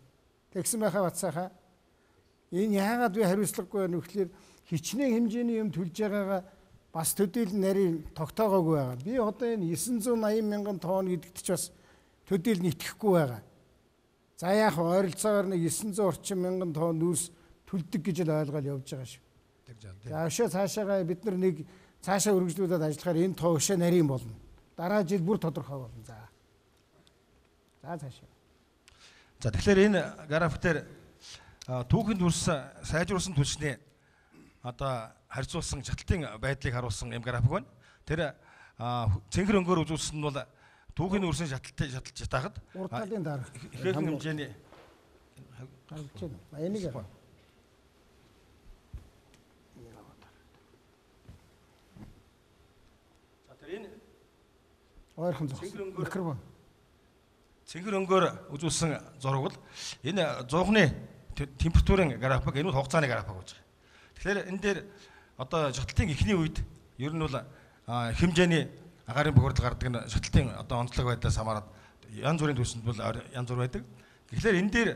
Тэгсэн байхаа бацаахаа энэ яагаад би хариуцлагагүй байна вэ гэхээр хичнээн хэмжээний юм төлж байгаагаа бас төдийлөн нарийн тогтоогоогүй байгаа. Би одоо энэ 980 мянган тонн гэдэгт ч бас төдийлөн итгэхгүй байгаа. За яг ойролцоогоор нэг 900 орчим мянган тонн нүүрс төлдөг гэж л ойлгоод явж байгаа шүү. За өшөө цаашаага бид нар нэг цаашаа үргэлжлүүлээд ажиллахаар энэ тоо өшөө нарийн болно. Дараа жил бүр тодорхой болно. За цаашаа. За тэгэхээр энэ график дээр түүхийн нүүрс сайжруулсан түлшний одоо харьцуулсан чаталтын байдлыг харуулсан юм график байна. Тэр цэнхэр өнгөөр үзүүлсэн нь бол түүхийн нүүрсийн шаталж тахад Урд талын дараа. ихээхэн хэмжээний Харагдаж байна. Энийг за тэр энэ ойрхон зогс. Микрофон. цэнгэр өнгөөр үзүүлсэн зураг бол энэ 100-ны температурын график, энэ бол хугацааны график гэж байгаа. Тэгэхээр энэ дээр одоо шаталтын эхний үед ер нь бол хэмжээний агаарын бохирдол гардаг нь шаталтын одоо онцлог байдлаас хамаарат янз бүрийн төсөнд бол янз бүр байдаг. Тэгэхээр энэ дээр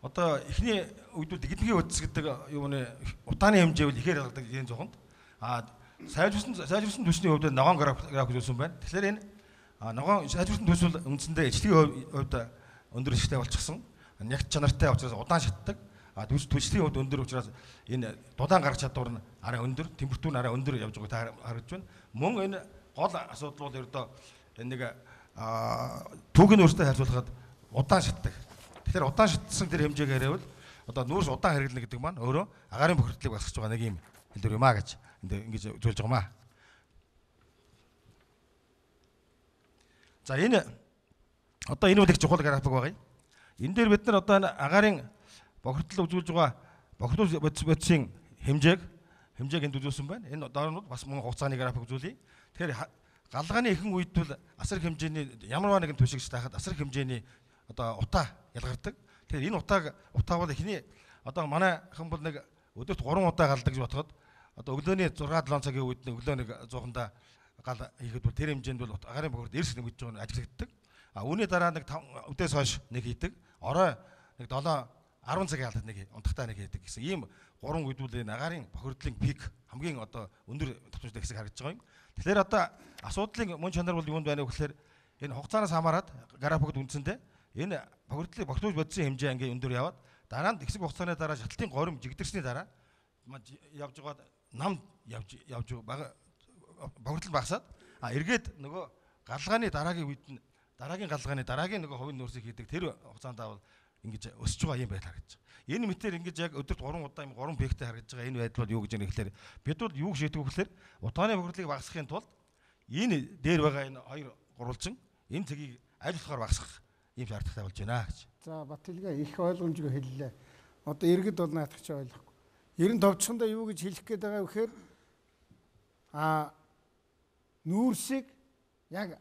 одоо эхний үед бол эдгээр үдс гэдэг юуны утааны хэмжээ бол ихээр ялгардаг энэ зохинд. Сайжирсан төсний хувьд ногоон график үзүүлсэн байна. Тэгэхээр энэ ногоон сайжирсан төс бол үндсэндээ ижлэгийн хувьд өндөр иштэй болчихсон. Нягт чанартай учраас удаан шатдаг. Түлшлийн хувьд өндөр учраас энэ дулаан гарах чадвар нь арай өндөр, температур нь арай өндөр явж байгааг харагдж байна. Мөн энэ гол асуудал бол ердөө энэ нэг түүхийн нүүрстэй харьцуулахад удаан шатдаг. Тэгэхээр удаан шатсан тэр хэмжээгээр бол одоо нүүрс удаан хэрэглэнэ гэдэг маань өөрөө агаарын бохирдлыг багасгаж байгаа нэг юм хэлбэр юм а гэж ингэж үзүүлж байгаа маа. За энэ одоо энэ бол их чухал график байгаа юм. Энэ дээр бид нар одоо агаарын бохирдол үзүүлж байгаа бохирдол бодисын хэмжээг энд үзүүлсэн байна. Энэ доор нь бас мөн хугацааны график үзүүлье. Тэгэхээр галгааны ихэнх үед бол асар хэмжээний ямар нэгэн түшигч тахад асар хэмжээний одоо утаа ялгардаг. Тэгэхээр энэ утаа бол эхний одоо манай хэн бол нэг өдөрт 3 удаа галдаг гэж бодоход одоо өглөөний 6-7 цагийн үед өглөө нэг 100-анда гал хийхэд бол тэр хэмжээнд бол агаарын бохирдол эрс нэмэгдэж байгаа нь ажиглагддаг. Үүний дараа нэг 5 өдөөс хойш нэг хийдэг. Орой нэг 7-10 цагийн алдад нэг унтахтаа нэг хийдэг гэсэн ийм 3 үйдүүл энэ агаарын бохирдлын пик хамгийн одоо өндөр төвчтэй хэсэг харагдаж байгаа юм. Тэгэхээр одоо асуудлын мөн чанар бол юунд байна вэ гэхээр энэ хугацаанаас хамаарат графикт үндсэндээ энэ бохирдлыг бохирдуулж бодсон хэмжээ ингээ өндөр яваад дараа нь хэсэг хугацааны дараа шаталтын горим жигдэрсний дараа явж байгаа нам явж бохирдол багасаад эргээд нөгөө галгааны дараагийн үед нь дараагийн галгааны дараагийн нөгөө хувийн нөөцийг хийдэг тэр хугацаанд авал ингэж өсөж байгаа юм байл харагдаж байгаа. Энэ мэтэр ингэж яг өдөрт 3 удаа юм 3 пиктэй харагдаж байгаа. Энэ байдал бол юу гэж юм гэхээр бид бол юу шийдэх вэ гэхээр утааны бохирдлыг багасгахын тулд энэ дээр байгаа энэ хоёр гурвалжин энэ цэгийг аль болохоор багасгах ийм шаардлагатай болж байна гэж. За Батилга их ойлгомжгүй хэллээ. Одоо иргэд бол наадах чи ойлгохгүй. Ер нь товчхондоо юу гэж хэлэх гээд байгаа вэ гэхээр нүүрсийг яг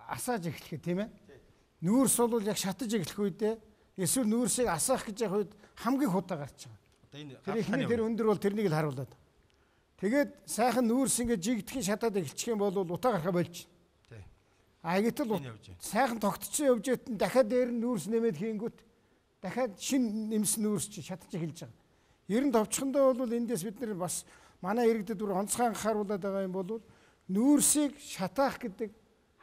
асааж эхлэхэд тийм ээ. Нүүрс бол яг шатаж эхлэх үедээ эсвэл нүүрсийг асаах гэж явах үед хамгийн худаа гарч байгаа. Одоо энэ тэр ихний тэр өндөр бол тэрнийг л харуулдаг. Тэгээд сайхан нүүрс ингээд жигдхэн шатаад эхэлчих юм бол утаа гарахаа болж. Тий. Гэтэл сайхан тогтцсон явж байт дахиад дээр нь нүүрс нэмээд хийнгүүт дахиад шин нэмсэн нүүрс чи шатаж эхэлж байгаа. Ер нь товчхондоо бол эндээс бид нар бас манай иргэдэд бүр онцгой анхааруулад байгаа юм бол нүүрсийг шатаах гэдэг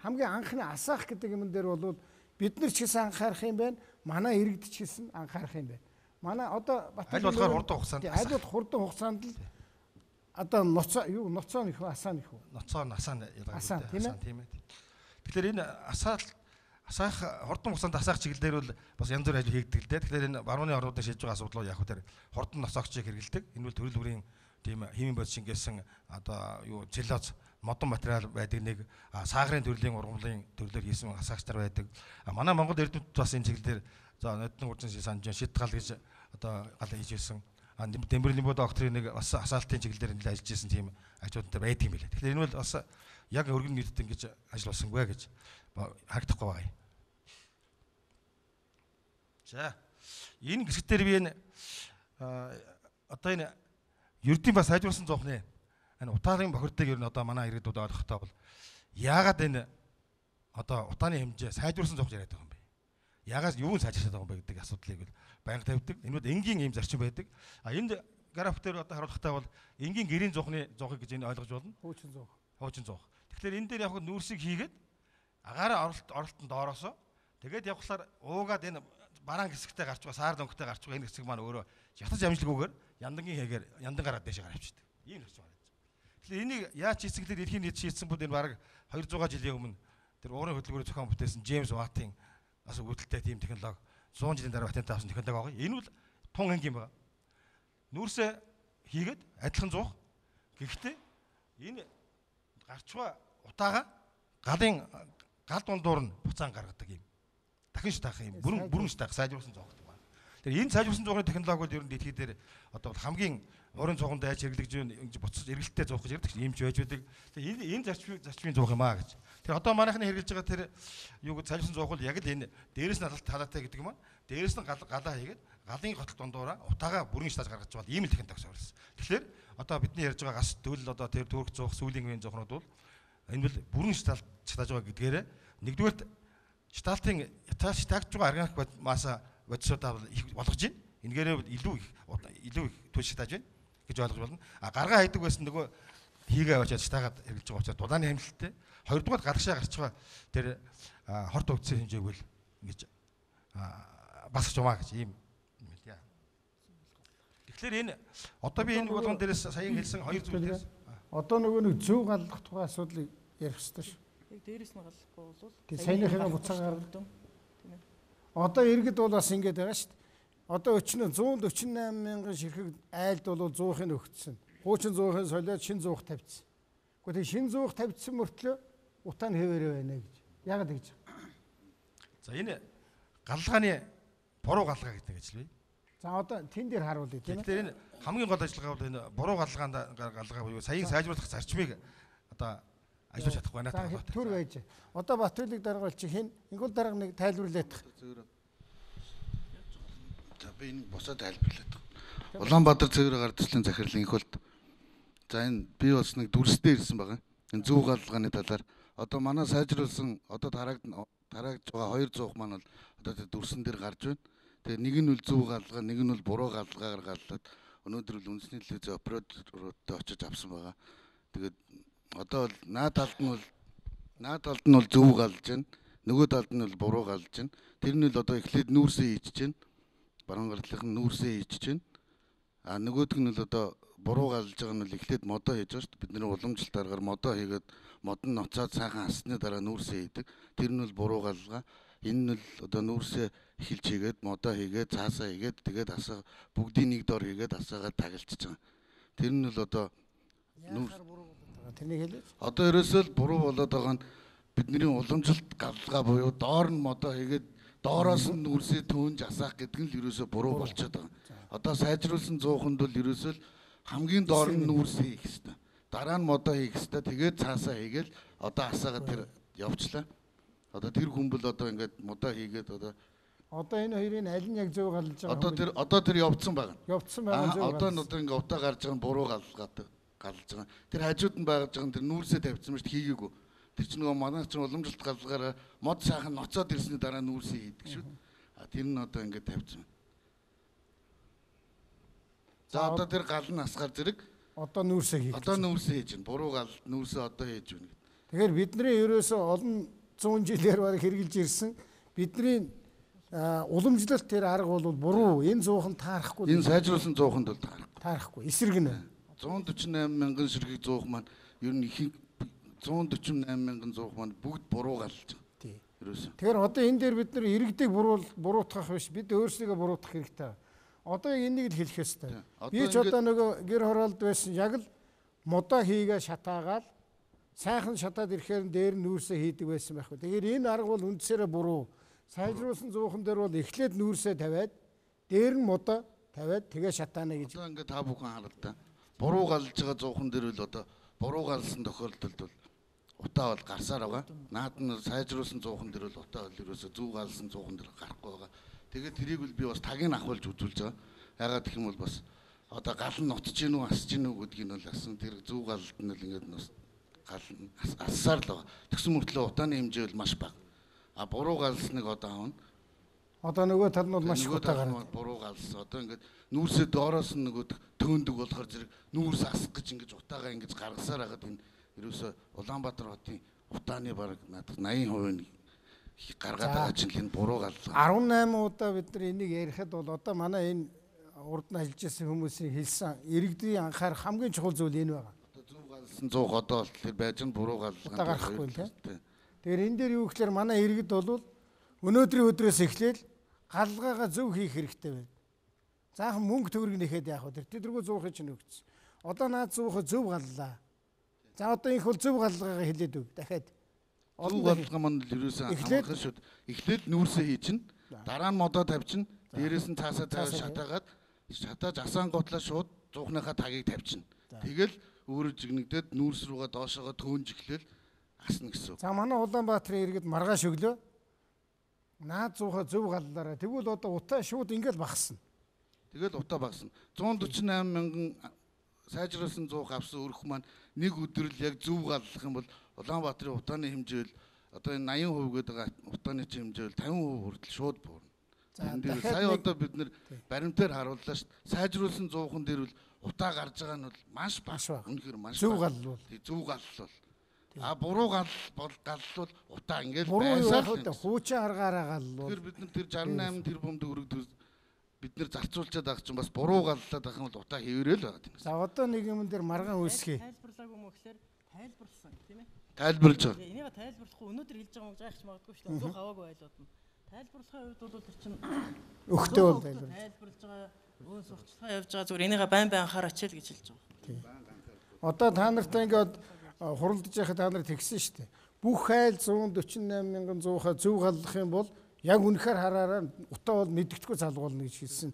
хамгийн анхны асаах гэдэг юм дээр бол бид нар ч гэсэн анхаарах юм байна. Манай иргэд ч гэсэн анхаарах юм байна. Манай одоо аль болохоор хурдан хугацаанд аль бол хурдан хугацаанд л одоо ноцоо нэх үү асаа нэх үү? Ноцоо насаа ялгардаг. Асаа тийм ээ. Тэгэхээр энэ асаах хурдан хугацаанд асаах чиглэлээр бол бас янз бүр ажил хийгдэг л дээ. Тэгэхээр энэ барууны орнуудад шийдэж байгаа асуудал яг хөө тэр хурдан носоогчийг хэрэгэлдэг. Энэ бол төрөл бүрийн тийм химийн бодис шингээсэн одоо юу целлюлоз модон материал байдаг нэг саагрын төрлийн ургамлын төрлөөр хийсэн асаагч нар байдаг. Манай Монгол эрдэмтд бас энэ чиглэлээр за нодны урдсан санж шид гал гэж одоо гал хийж ирсэн. Дэмбэрлийн бод докторийн нэг бас асаалтын чиглэлээр нэлээд ажиллаж ирсэн тийм ажлуудтай байдаг юм билээ. Тэгэхээр энэ бол бас яг өргөн нийтэд ингэж ажил болсонгүй гэж харагдахгүй байгаа юм. За энэ гисгээр би энэ одоо энэ ердийн бас сайжруулсан зовхны энэ утааны бохирдлыг ер нь одоо манай иргэдүүд ойлгохтой бол яагаад энэ одоо утааны хэмжээ сайжруулсан зовж яриад байгаа юм бэ? Яагаад юу сайжруулсан байгаа юм бэ гэдэг асуудлыг бол байнга тавьдаг. Энэ бол энгийн ийм зарчим байдаг. Энд график дээр одоо харуулахтай бол энгийн гэрийн зовхны зовхыг гэж энэ ойлгож болно. Хуучин зовх. Тэгэхээр энэ дээр яг нүүрсийг хийгээд агаараа оролтон доороосоо тэгээд явхлаар уугаад энэ бараан хэсэгтээ гарч байгаа саар дөнгөтэй гарч байгаа энэ хэсэг маань өөрөө шатаж амжилгүйгээр яндангийн хэгээр яндан гараад дэше гараа авчихдээ. Ийм хэрэг байна. Тэгэхээр энийг яаж хийсгэлээр дэлхийн нийт шийдсэн бол энэ бараг 200 жилийн өмнө тэр уурын хөтөлбөрөөр зохион бүтээсэн Джеймс Ваттын бас үүдэлтэй тийм технологи 100 жилийн дараа патент авсан технологи байгаа. Энэ бол тун анги юм байна. Нүүрсээ хийгээд адилхан зуух. Гэхдээ энэ гарчгаа утаага галын гал дундуур нь буцаан гаргадаг юм. Дахин шатаах юм. Бүрэн шатаах сайжруулсан зоогддог байна. Тэгэхээр энэ сайжруулсан зоогны технологи бол ер нь дэлхий дээр одоо хамгийн уран зоохон дайж хэрэглэж ингэж буцаж эргэлттэй зоох гэж ярьдаг. Ийм ч байж байдаг. Тэгээ энэ зарчмын зоох юм аа гэж. Тэгэхээр одоо манайхны хэрэглэж байгаа тэр юу гэж сайжруулсан зоох бол яг л энэ дээрээс нь халаатай гэдэг юм аа. Дээрээс нь галаа хийгээд галын готл дундуура утаагаа бүрэн шатааж гаргаж байгаа ийм л техник төгсөөрсөн. Тэгэхээр одоо бидний ярьж байгаа гас төл одоо тэр төрх зоох сүүлийн үеийн зоохнууд бол энэ бол бүрэн шатааж байгаа гэдгээр нэгдүгээр шатаалтын шатаагч байгаа органик масса бодисуудаа их болгож байна. Энэгээрээ илүү их түлш шатааж байна гэж ойлгож байна. А гаргаа хайдаг байсан нөгөө хийгээ аваад шатаагаад хэрэглэж байгаа учраас дулааны хэмнэлттэй. Хоёрдугаар гаргашаа гарч байгаа тэр хорт өгдсөн хэмжээг бол ингэж басч юмаа гэж ийм юм яа. Тэгэхээр энэ одоо би энэ болгон дээрээс саяхан хэлсэн хоёр зүйлээс одоо нөгөө нэг зөв галлах тухай асуудлыг ярих хэрэгтэй шүү. Яг дээрээс нь галлахгүй бол саяныхаа буцаа гаргадаг. Одоо иргэд бол бас ингэж байгаа шүү дээ. Одоо өчнө 148 мянган ширхэг айлд бол 100-ыг өгцсөн. Хуучин 100-ыг солиод шин 100 тавьчихсан. Гэхдээ шин 100 тавьчихсан мөртлөө утаа нь хэвээрээ байна гэж. Яагаад гэж? За энэ галлагааны буруу галлага гэдэг ажил бай. За одоо тэн дээр харуулъя тийм ээ. Тэгэхээр энэ хамгийн гол ажиллагаа бол энэ буруу галлага буюу саяын сайжруулах зарчмыг одоо ажиллаж чадахгүй байна таа. Түр байж. Одоо Батүлийг даргаалч хэн? Ингүүл дарга нэг тайлбарлаад. За би энэ босоо тайлбарлаад. Улаанбаатар цэвэр гардчлалын захирлын их болд. За энэ би бас нэг дүрстэй ирсэн байгаа. Энэ зөв галлагааны талаар одоо манай сайжруулсан одоо тараагдж байгаа 200 маань бол одоо тэр дүрсэн дээр гарч байна. Тэгээ нэг нь бол зөв галлага, нэг нь бол буруу галлагаар галлаад өнөөдөр бол үндэсний телевизийн операторуудад очиж авсан байгаа. Тэгээд одоо бол наад талд нь бол зөв галж байна. Нөгөө талд нь бол буруу галж байна. Тэр нь бол одоо эхлээд нүүрсээ хийчихэж байна. Баруун гартлынх нь нүүрсээ хийчихэж байна. А нөгөөдг нь бол одоо буруу галж байгаа нь бол эхлээд модоо хийж байгаа шүү дээ. Бидний уламжлалт аргаар модоо хийгээд мод нь ноцоод сайхан хасны дараа нүүрсээ хийдэг. Тэр нь бол буруу галгаа. Энэ нь л одоо нүүрсээ эхэлж хийгээд модоо хийгээд цаасаа хийгээд тэгээд асаа бүгдийн нэг дор хийгээд асаагаад тагилчиж байгаа. Тэр нь л одоо тэрнийг хэлээч. Одоо ерөөсөө л буруу болоод байгаа нь бидний уламжлалт галгаа буюу доор нь модоо хийгээд доороос нь нүүрсээ төөнж асаах гэдэг нь л ерөөсөө буруу болчиход байгаа. Одоо сайжруулсан 100-нд бол ерөөсөө л хамгийн доор нь нүүрсээ хийх хэрэгтэй. Дараа нь модоо хийх хэрэгтэй. Тэгээд цаасаа хийгээл одоо асаагаад тэр явчлаа. Одоо тэр хүн бол одоо ингээд модоо хийгээд одоо энэ хоёрын аль нь яг зөв галж байгаа? Одоо тэр явцсан байгаа. Явцсан байгаа зөв. Одоо ингээд утаа гарч байгаа нь буруу галж байгаа. Тэр хажууд нь байгаж байгаа нь тэр нүүрсээ тавьчихсан мэт хийгээгүй. Тэр чинь нөгөө манай чинь уламжлалт галлагаараа мод сайхан ноцоод ирсний дараа нүүрсээ хийдэг шүү. Тэр нь одоо ингээд тавьчихсан. За одоо тэр гал нь асгаар зэрэг одоо нүүрсээ хийх. Одоо нүүрсээ хийж байна. Буруу гал нүүрсээ одоо хийж байна гэдэг. Тэгэхээр бидний ерөөсөө олон 100 жилээр бараг хэрэгжилж ирсэн бидний уламжлалт тэр арга бол буруу. Энэ 100хан таарахгүй. Энэ сайжруулсан 100-нд бол таарахгүй. Эсрэг нь 148 мянган ширхэг 100 маань ер нь их 148 мянган 100 маань бүгд буруу галж байгаа. Тий. Ерөөсөө. Тэгэхээр одоо энэ дээр бид нар иргэдэг буруутгах биш. Бид өөрсдөө буруутгах хэрэгтэй. Одоо энийг л хэлэх ёстой. Би ч одоо нөгөө гэр хороолд байсан яг л модоо хийгээ шатаагаад сайхан шатаад ирэхээр дээр нь нүүрсээ хийдэг байсан байхгүй. Тэгэхээр энэ арга бол үндсээрээ буруу. Сайжруулсан 100хан дээр бол эхлээд нүүрсээ тавиад дээр нь модоо тавиад тэгээ шатаана гэж. Одоо ингээд та бүхэн хараад та. Буруу галж байгаа 100хан дээр бол одоо буруу галсан тохиолдолд бол утаа бол гарсаар байгаа. Наад нь сайжруулсан 100хан дээр бол утаа бол ерөөсө зөв галсан 100хан дээр гарахгүй байгаа. Тэгээд тэрийг бол би бас тагийг ахуулж үзүүлж байгаа. Ягаад гэх юм бол бас одоо гал нь ноцож гин үү асж гин үү гэдгийг нь бол асан тэр зөв галд нь л ингээд гал ассаар л байгаа. Тэгсэн мөртлөө утааны хэмжээ бол маш бага. А буруу галсныг одоо аавна. Одоо нөгөө тал нь бол маш их утаа гарна. Буруу галсан. Одоо ингээд нүүрсээ доороос нь нөгөө төөндөг болохоор зэрэг нүүрс асах гэж ингээд утаагаа ингээд гаргасаар хагаад энэ ерөөсө Улаанбаатар хотын утааны бараг 80% гаргаад байгаа чинь энэ буруу гал. 18 удаа бид нар энийг ярихад бол одоо манай энэ урд нь ажиллаж байсан хүмүүсийн хэлсэн иргэдийн анхаарах хамгийн чухал зүйл энэ байгаа. Одоо зөв галсан 100 одоо бол тэр байж нь буруу гал. Утаа гарахгүй тийм. Тэгэхээр энэ дээр юу гэхээр манай иргэд бол өнөөдрийн өдрөөс эхлээл галгаагаа зөв хийх хэрэгтэй байна. Заахан мөнгө төгрөг нэхэд яах вэ? Тэдэргүү 100-ыг чинь өгч. Одоо наад 100-ыг зөв галлаа. За одоо их бол зөв галгаагаа хэлээд өг дахиад. Зүг галлага маань л ерөөсөө амархан шүү. Эхлээд нүүрсээ хий чинь, дараа нь модоо тавьчин, дээрээс нь цаасаа тавиад шатаагаад шатааж асаан готлоо шууд зуухныхаа тагийг тавьчин. Тэгэл өөрөө жигнэгдээд нүүрс рүүгээ доошоогоо төөнж эхлээл асна гэсэн. За манай Улаанбаатарын иргэд маргааш өглөө наад зуухаа зөв галлаараа тэгвэл одоо утаа шууд ингээл багасна. Тэгэл утаа багасна. 148 мянган сайжруулсан зуух авсан өрх маань нэг өдөр л яг зөв галлах юм бол Улаанбаатарын утааны хэмжээл одоо энэ 80% гээд байгаа утааны хэмжээл 50% хүртэл шууд буурна. За сая одоо бид нэр баримтаар харууллаа шүү. Сайжруулсан зуухан дээр бол утаа гарч байгаа нь бол маш бага. Үнэхээр маш зөв галлал. Зөв галлал. Буруу галлал бол утаа ингээл байсаар хуучин аргаараа галлал. Тэр бид нар тэр 68 тэрбум төгрөг бид нар зарцуулчаад байгаа чинь бас буруу галлаад байх юм бол утаа хэврээл байгаа юм. За одоо нэг юм дээр маргаан үүсгэе. Тайлбарлаагүй мө гэхээр тайлбарлсан тийм ээ. Тайлбарлаж байгаа. Энийг тайлбарлахгүй өнөөдөр хэлж байгаа юм жаах ч магадгүй шүү дээ. Зөв хаваагүй байлууд нь. Тайлбарлахын хувьд бол тэр чинь өгтөө бол тайлбарлаж байгаа өө сурталчилгаа явж байгаа зүгээр энийг байн анхаараач л гэж хэлж байгаа. Одоо та нартай ингээд хуралдаж яхад та нар тэгсэн шүү дээ. Бүх хайл 148 мянган зуухаа зөв галлах юм бол яг үнэхээр хараараа утаа бол мэддэхгүй залгуулна гэж хэлсэн.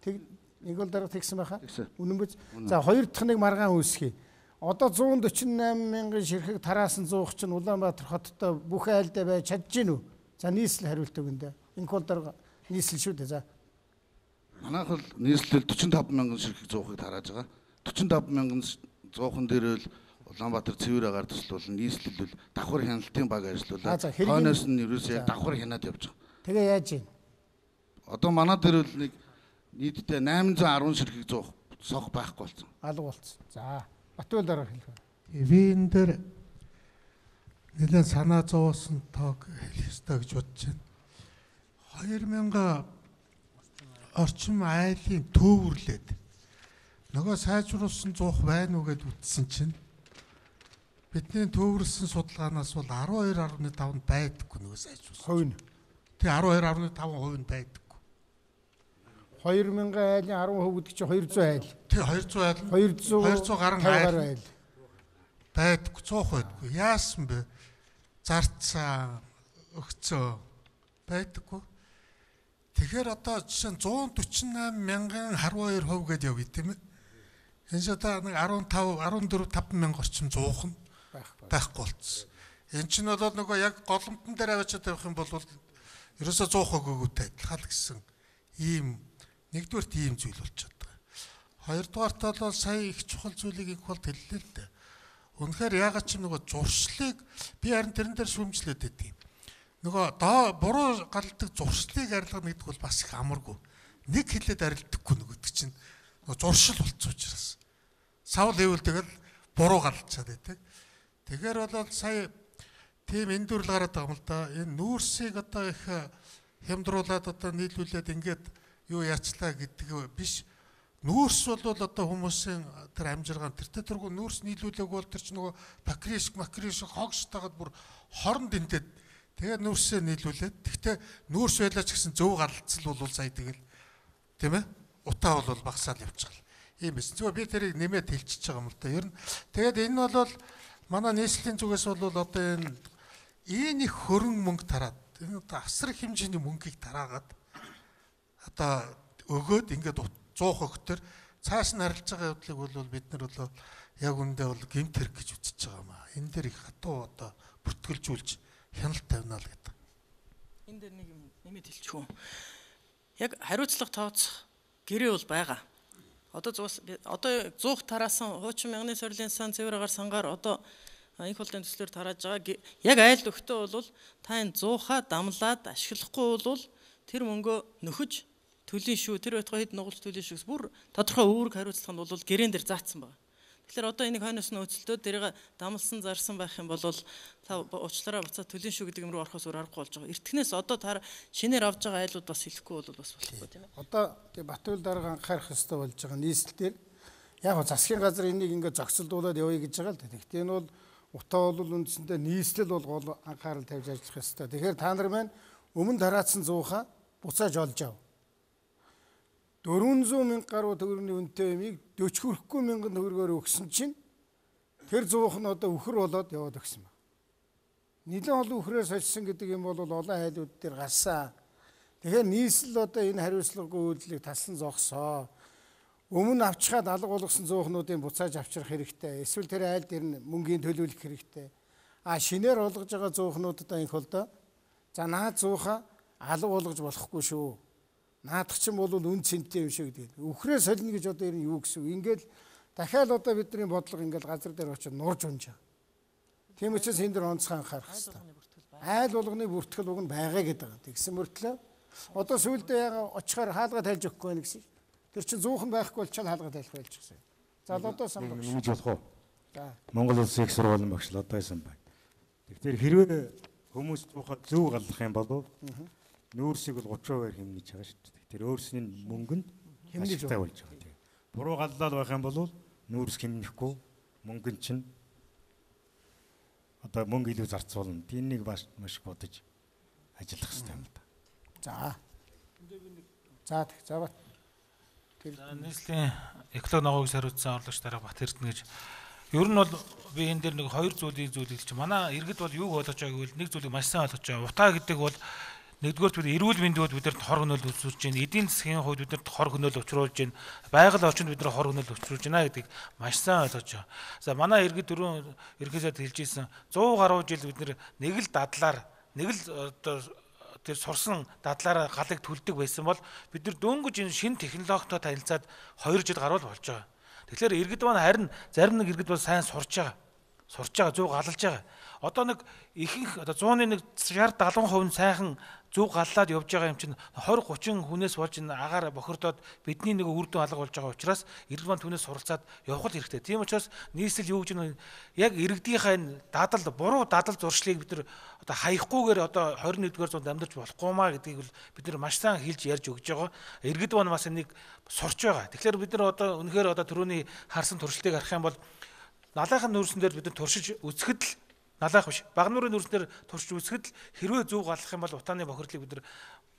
Тэг нэг бол дараа тэгсэн байхаа. Үнэн биз? За хоёр дахь нэг маргаан үүсгэе. Одоо 148 мянган ширхэг тараасан зуух чинь Улаанбаатар хоттой бүх айлдаа байж чадж гин үү? За нийслэл хариулт өгнө. Энэ бол дараа нийслэл шүү дээ. За. Манайх бол нийслэл 45 мянган ширхэг зуухыг тарааж байгаа. 45 мянган зуухан дээр л Улаанбаатар цэвэр агаар төслөл нийслэл бол давхар хяналтын баг ажиллуулаад хойноос нь ерөөсөө яг давхар хянаад явж байгаа. Тэгээ яаж юм? Одоо манай дээр бол нэг нийтдээ 810 ширхэг зуух сох байхгүй болсон. Алга болсон. За Батбол дараа хэлэх. Эвэн дээр нэлээд санаа зовоосон тоог хэлэх ёстой гэж бодож байна. 2000 орчим айлын төвөрлээд нөгөө сайжруулсан зуух байна уу гэд үтсэн чинь бидний төвөрлсөн судалгаанаас бол 12.5-нд байдаггүй нөгөө сайжруулсан. Хувь нь. Тэгээ 12.5% нь байдаггүй. 2000 айлын 10% гэдэг чинь 200 айл. Тэгээ 200 гаруй айл байдаггүй, цуух байдаггүй. Яасан бэ? Зарцаа, өгцөө байдаггүй. Тэгэхээр одоо жишээ нь 148 мянган 12% гэдээ явъя тийм ээ. Энэ ч одоо нэг 14-5 мянга орчим зуухан байхгүй болцсон. Энэ чинь бол нөгөө яг голомтон дээр аваачаад явах юм бол ерөөсөө 100%-тэй адилхан гэсэн ийм нэгдүгээрт ийм зүйл болчиход байгаа. Хоёрдугаарт бол сая их чухал зүйлийг их бол хэллээ л дээ. Үнэхээр ягаад ч нөгөө зуршлыг би харин тэрэн дээр шүүмжлээд байдгийг. Нөгөө доо буруу галдаг зуршлыг арилгах гэдэг бол бас их амаргүй. Нэг хэлээд арилдаггүй нөгөөдөг чинь нөгөө зуршил болцсон учраас. Савл хэвэл тэгэл буруу галчаад байдаг. Тэгэхээр бол сая тийм эндүрл гараад байгаа юм л да. Энэ нүүрсийг одоо их хямдруулаад одоо нийлүүлээд ингээд юу яачлаа гэдэг биш. Нүүрс бол одоо хүмүүсийн тэр амжиргаан тэр тэргүй нүүрс нийлүүлэг бол тэр чинь нөгөө макриш хогш тагаад бүр хоронд энтэд тэгээд нүүрсээ нийлүүлээд тэгтээ нүүрс байлаач гэсэн зөв галцал бол сая тэгэл тийм ээ утаа бол багасаал явчихлаа. Ийм биш. Зүгээр би тэрийг нэмээд хэлчихэж байгаа юм л да. Ер нь тэгээд энэ бол манай нийслэлийн зүгээс бол одоо энэ их хөрөн мөнгө тараад энэ одоо асар хэмжээний мөнгийг тараагаад одоо өгөөд ингээд 100 өгтөр цааш нь харилж байгаа явдлыг бол бид нар бол яг үндэ бол гэмт хэрэг гэж үзэж байгаа юм аа. Энэ дээр их хатуу одоо бүртгэлжүүлж хяналт тавина л гэдэг. Энэ дээр нэг юм нэмээд хэлчих үү. Яг хариуцлага тооцох гэрээ бол байгаа. Одоо зуух тараасан хуучин мянганы сорилын сан цэвэр агаар сангаар одоо их холдын төслөөр тарааж байгаа. Яг айл өгтөө бол та энэ зуухаа дамлаад ашиглахгүй бол тэр мөнгөө нөхөж төлийн шүү тэр байтугай хэд нугалж төлийн шүүс бүр тодорхой үүрэг хариуцлага нь бол гэрээн дээр заасан байна. Тэгэхээр одоо энийг хойноос нь өцөлтөөд дэрийг дамлсан зарсан байх юм бол та уучлаарай буцаад төлийн шүү гэдэг юм руу орохоос өөр аргагүй болж байгаа. Эртнээс одоо та шинээр авж байгаа айлууд бас хэлэхгүй бол бас болохгүй тийм ээ. Одоо Батбол дарга анхаарах ёстой болж байгаа нийслэлээр яг засгийн газар энийг ингээд зогсолдуулаад явъя гэж байгаа л да. Гэхдээ энэ бол утаа бол үндсэндээ нийслэл бол гол анхаарал тавьж ажиллах ёстой. Тэгэхээр та нар маань өмнө тараацсан зуухаа буцааж олж ав. 400 мянга гаруй төгрөгийн үнэтэй юмыг 40 мянган төгрөгөөр өгсөн чинь тэр зуух нь одоо өхөр болоод яваад өгсөн байна. нэлээд олон үхрээр сольсон гэдэг юм бол олон айлууд дээр гарсан. Тэгэхээр нийслэл одоо энэ хариуцлагагүй үйлдэлийг талсан зогсоо. Өмнө авчгаад алга болгосон зуухнуудын буцааж авчрах хэрэгтэй. Эсвэл тэр айл дээр нь мөнгөний төлөвлөх хэрэгтэй. Шинээр олгож байгаа зуухнуудаа инх болдоо. За наад зууха алга болгож болохгүй шүү. Наадах чинь бол үн цэнтэй юм шиг гэдэг. Үхрээ солино гэж одоо ер нь юу гэсэн үг? Ингээл дахиад одоо бидний бодлого ингээл газар дээр очиж нурж унж байгаа. Тийм учраас энэ дэр онцгой анхаарах хэрэгтэй. Айл болгоны бүртгэл уг нь байгаа гэдэг. Тэгсэн мөртлөө одоо сүүлдээ яга очихоор хаалга тайлж өгөхгүй байх гэсэн. Тэр чинь зуухан байхгүй болчиход хаалга тайлах байлж гэсэн. За одоо сан багш. Ингэж болох уу? За. Монгол Улсын их сургуулийн багш одоо сан баг. Тэгэхээр хэрвээ хүмүүс тухай зөв галлах юм бол нүүрсийг бол 30% хэмнэж байгаа шүү дээ. Тэр өөрсний мөнгө нь хэмнэж болж байгаа. Буруу галлал байх юм бол нүүрс хэмнэхгүй мөнгө нь чинь одоо мөнгө илүү зарцуулна. Энийг маш их бодож ажиллах хэрэгтэй юм л да. За. За. Нийслэлийн эколог ногоог хариуцсан орлогч дараа Бат Эрдэнэ гэж. Ер нь бол би энэ дээр нэг хоёр зүйлийг хэлчих. Манай иргэд бол юуг ойлгож байгааг гэвэл нэг зүйлийг маш сайн ойлгож байгаа. Утаа гэдэг бол нэгдүгээр бид эрүүл мэндүүд бидэрт хор хөнөөл үүсүүлж байна. Эдийн засгийн хувьд бидэрт хор хөнөөл учруулж байна. Байгаль орчинд бидэрт хор хөнөөл учруулж байна гэдгийг маш сайн ойлгож байгаа. За манай иргэд дөрөв ерхийсэд хэлж ийсэн 100 гаруй жил бид нэг л дадлаар нэг л одоо тэр сурсан дадлаараа галыг төлдөг байсан бол бид нар дөнгөж энэ шинэ технологитой танилцаад 2 жил гаруул болж байгаа. Тэгэхээр иргэд маань харин зарим нэг иргэд бол сайн сурж байгаа, зөв галалж байгаа. Одоо нэг ихэнх одоо 100-ны 60-70% нь сайхан зөв галлаад явж байгаа юм чинь 20-30 хүнээс болж энэ агаар бохирдоод бидний нэг үр дүн алга болж байгаа учраас иргэд маань түүнээс суралцаад явах хэрэгтэй. Тийм учраас нийслэл юу гэж нь яг иргэдийнхээ энэ буруу дадал зуршлыг бид нар одоо хаягахгүйгээр одоо 21-р зуунд амьдарч болохгүй маа гэдгийг бид нар маш сайн хэлж ярьж өгж байгаа. Иргэд маань бас энийг сурч байгаа. Тэгэхээр бид нар одоо үнэхээр одоо түрүүний харсан туршилтыг харах юм бол налайхан нүүрсэн дээр бид нар туршиж үзэхэд л налайх биш. Багнуурын нүүрснээр туршиж үзэхэд л хэрвээ зөв галах юм бол утааны бохирдлыг бид нар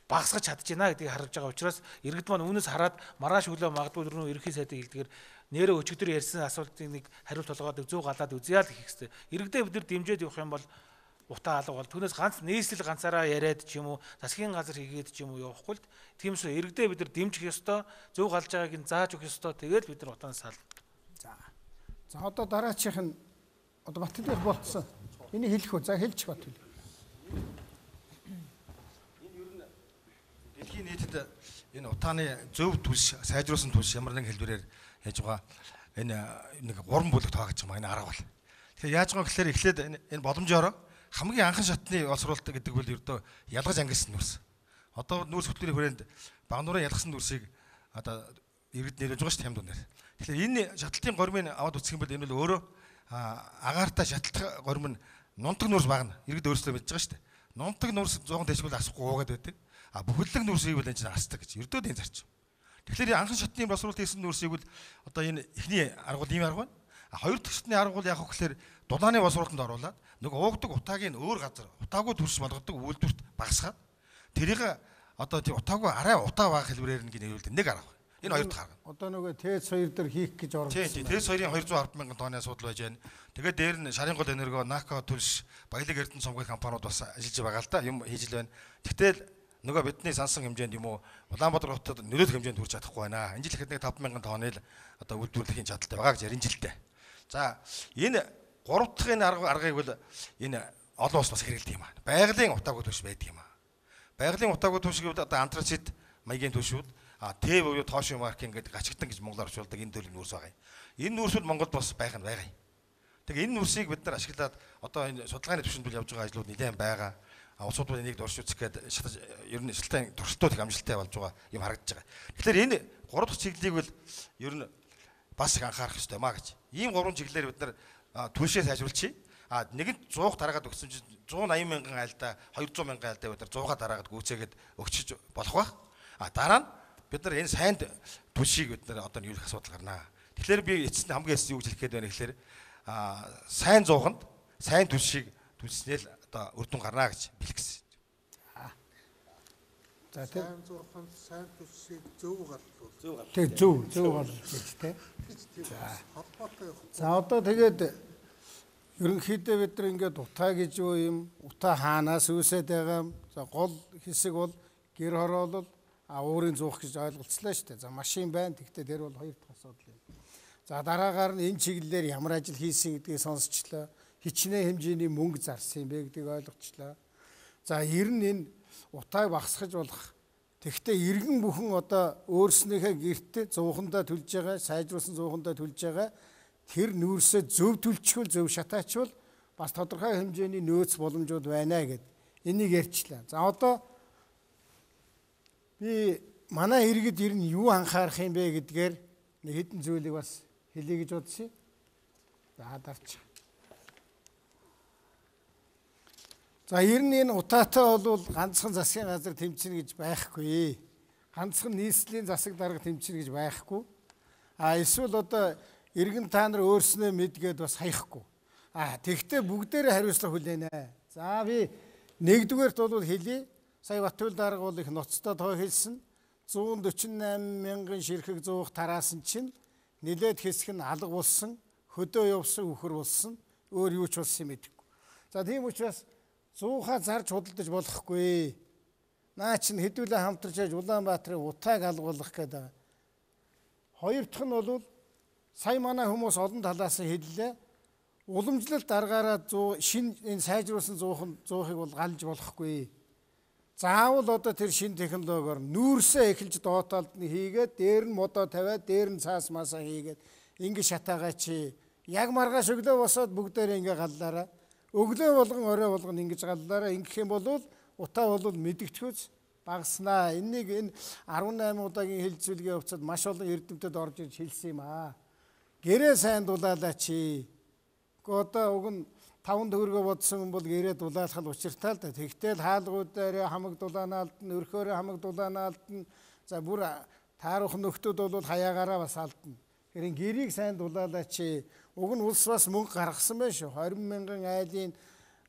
багасгаж чадчихна гэдгийг харж байгаа учраас иргэд маань үүнээс хараад маргааш өглөө магадгүй түрүүн ерөнхий сайдын хэлдгээр нэрээ өчигдөр ярьсан асуултыг нэг хариулт болгоод зөв галаад үзье л гэх хэрэгтэй. Иргэдээ бид нар дэмжиж явах юм бол утаа алга бол түүнээс ганц нийслэл ганцаараа яриад ч юм уу засгийн газар хийгээд ч юм уу явахгүй л тийм шүү. Иргэдээ бид нар дэмжих ёстой, зөв галж байгааг нь зааж өгөх ёстой. Тэгээд бид нар утаанаас сална. За одоо дараачих нь одоо Батлал болцсон. Энийг хэлэх үү? За хэлчих Батлал. Дэлхийн нийтэд энэ утааны зөв түлш, сайжруулсан түлш ямар нэгэн хэлбэрээр яаж байгаа энэ нэг 3 бүлэг тоогож байгаа энэ арга бол. Тэгэхээр яаж байгаа гэхээр эхлээд энэ боломжоор хамгийн анхан шатны боловсруулалт гэдэг бол ердөө ялгаж ангилсан нүрс. Одоо нүүрс хөтөлбөрийн хүрээнд Багнуурын ялгсан нүрсийг одоо иргэд нэрвэж байгаа шүү дээ хямд үнээр. Тэгэхээр энэ шатлалтын гормыг аваад үсэх юм бол энэ бол өөрөө агаартай шатлах горм нь нунтаг нүрс багна. Иргэд өөрсдөө мэдж байгаа шүү дээ. Нунтаг нүрс 100 дэшбэл асахгүй уугаад байдаг. Бүхэлдэг нүрсийг бол энэ чинь асдаг гэж ердөө энэ зарчим. Тэгэхээр анхан шатны боловсруулалт хийсэн нүрсийг бол одоо энэ эхний арга бол ийм арга байна. Хоёр дахь шатны арга бол яг хөө гэхээр дулааны боловсруулалтанд оруулаад нэг уугдаг утаагийн өөр газар утаагүй төрш болгодог үйлдвэрт багасгаад тэрийг одоо тийм утаагүй арай утаа баг хэлбэрээр нэг нэрүүлдэг нэг арга. Энэ хоёр дахь арга. Одоо нөгөө ТЭЦ 2 дээр хийх гэж оролцсон. Тийм ТЭЦ 2-ын 210 мянган тонны асуудал байж байна. Тэгээд дээр нь Шарын гол энерго, НАКО төлш, Баялаг Эрдэнэ цомгийн компаниуд бас ажиллаж байгаа л да. Юм хийж л байна. Тэгтэл нөгөө бидний сансан хэмжээнд юм уу Улаанбаатар хотод нөлөөлөх хэмжээнд хүрч чадахгүй байна. Энэ жил ихэд нэг 50000 тонны л одоо үйлдвэрлэхийн чадaltaй байгаа гэж ярин жилдээ. За энэ 3 дахь энэ аргыг бол энэ олон улс бас хэрэгэлдэг юм аа. Байгалийн утаагүй түвш байдаг юм аа. Байгалийн утаагүй түвш гэвэл одоо антрацит маягийн түвшүүд ТЭВ буюу тоошин маркинг гэдэг гачигтан гэж монголоор орчуулдаг энэ төрлийн нүүрс байгаа юм. Энэ нүүрсүүд Монголд бас байгаа юм. Тэгээ энэ нүүрсийг бид нар ашиглаад одоо энэ судалгааны түвшинд бол явж байгаа ажлууд нэлээд байгаа. Улсууд бол энийг дурш үзэх гээд ер нь шилтийн туршилтууд их амжилттай болж байгаа юм харагдаж байгаа. Тэгэхээр энэ 3 дахь чиглэлийг бол ер нь бас их анхаарах хэрэгтэй маа гэж. Ийм 3 чиглэлээр бид нар түвшээ сайжруулчих. Нэгэнт 100 дараагаад өгсөн чинь 180 мянган айлдаа 200 мянган айлдаа бид нар 100-аа дараагаад гүйцээгээд өгчөж болох байх. Дараа нь бид нар энэ сайн түвшийг бид нар одоо юу их асуудал гарнаа. Тэгэхээр би эцэст хамгийн эцэст юу гэж хэлэх гээд байна гэхээр сайн 100-нд сайн түвшийг түлснээл одоо үр дүн гарнаа гэж бэлэх гэсэн. За сайн 100-нд сайн түвшийг зөв галлуул. Тэг зөв галлуулж тий. За одоо тэгээд Ерөнхийдөө бид нар ингээд утаа гэж юу юм? Утаа хаанаас үүсээд байгаа юм? За гол хэсэг бол гэр хороолол уурын зуух гэж ойлголцлоо шүү дээ. За машин байна. Тэгвэл тэр бол хоёр дахь асуудал юм. За дараагаар нь энэ чиглэлээр ямар ажил хийсэн гэдгийг сонсчлоо. Хичнээн хэмжээний мөнгө зарсан юм бэ гэдгийг ойлгочлоо. За ер нь энэ утааг багасгаж болох. Тэгвэл иргэн бүхэн одоо өөрснийхээ гэртээ зуухандаа төлж байгаа, сайжруулсан зуухандаа төлж байгаа тэр нүүрсээ зөв төлчихвөл, зөв шатаачвал бас тодорхой хэмжээний нөөц боломжууд байна гэд энийг ярьчлаа. За одоо би манай иргэд ер нь юу анхаарах юм бэ гэдгээр нэг хэдэн зүйлийг бас хэлье гэж бодсон. За дарч. За ер нь энэ утаатай бол ганцхан засгийн газар тэмцэнэ гэж байхгүй. Ганцхан нийслэлийн засаг дарга тэмцэнэ гэж байхгүй. Эсвэл одоо иргэн та нар өөрснөө мэдгээд бас хаяхгүй. Тэгвэл бүгдээрээ хариуцлага хүлээнэ. За би нэгдүгээрт бол хэлье. Сая Батбаял дарга бол их ноцтой тоо хэлсэн. 148 мянган ширхэг зуух тараасан чинь нилээд хэсэг нь алга болсон, хөдөө явсан, үхэр болсон, өөр юу ч болсон мэдэхгүй. За тийм учраас зуухаа зарж худалдаж болохгүй. Наа чинь хэдүүлээ хамтарч яаж Улаанбаатарын утааг алгуулах гэдэг. Хоёр дахь нь бол сая манай хүмүүс олон талаас нь хэллээ. Уламжлалт аргаараа шинэ энэ сайжруулсан зуухыг бол галж болохгүй. Заавал одоо тэр шинэ технологиор нүүрсээ эхэлж доотолд нь хийгээд дээр нь модоо тавиад дээр нь цаас масаа хийгээд ингэ шатаагаа чи яг маргааш өглөө босоод бүгдээрээ ингэ галлаараа өглөө болгон орой болгон ингэж галлаараа ингэх юм бол утаа бол мэдгчхүүц багаснаа. Энэ 18 удаагийн хэлцүүлгийн хувьцад маш олон эрдэмтэд орж ирж хэлсэн юм аа. Гэрээ сайн дулаалаа чи. Одоо уг нь 5 төгрөгөө бодсон бол гэрээ дулаалах учиртай л да. Тэгтэл хаалгуудаараа хамаг дулаанаалдна, өрхөөрөө хамаг дулаанаалдна. За бүр таарах нөхдүүд бол хаяагаараа бас алдна. Тэгэхээр гэрийг сайн дулаалаа чи. Уг нь улс бас мөнгө гаргасан байна шүү. 20 мянган айлын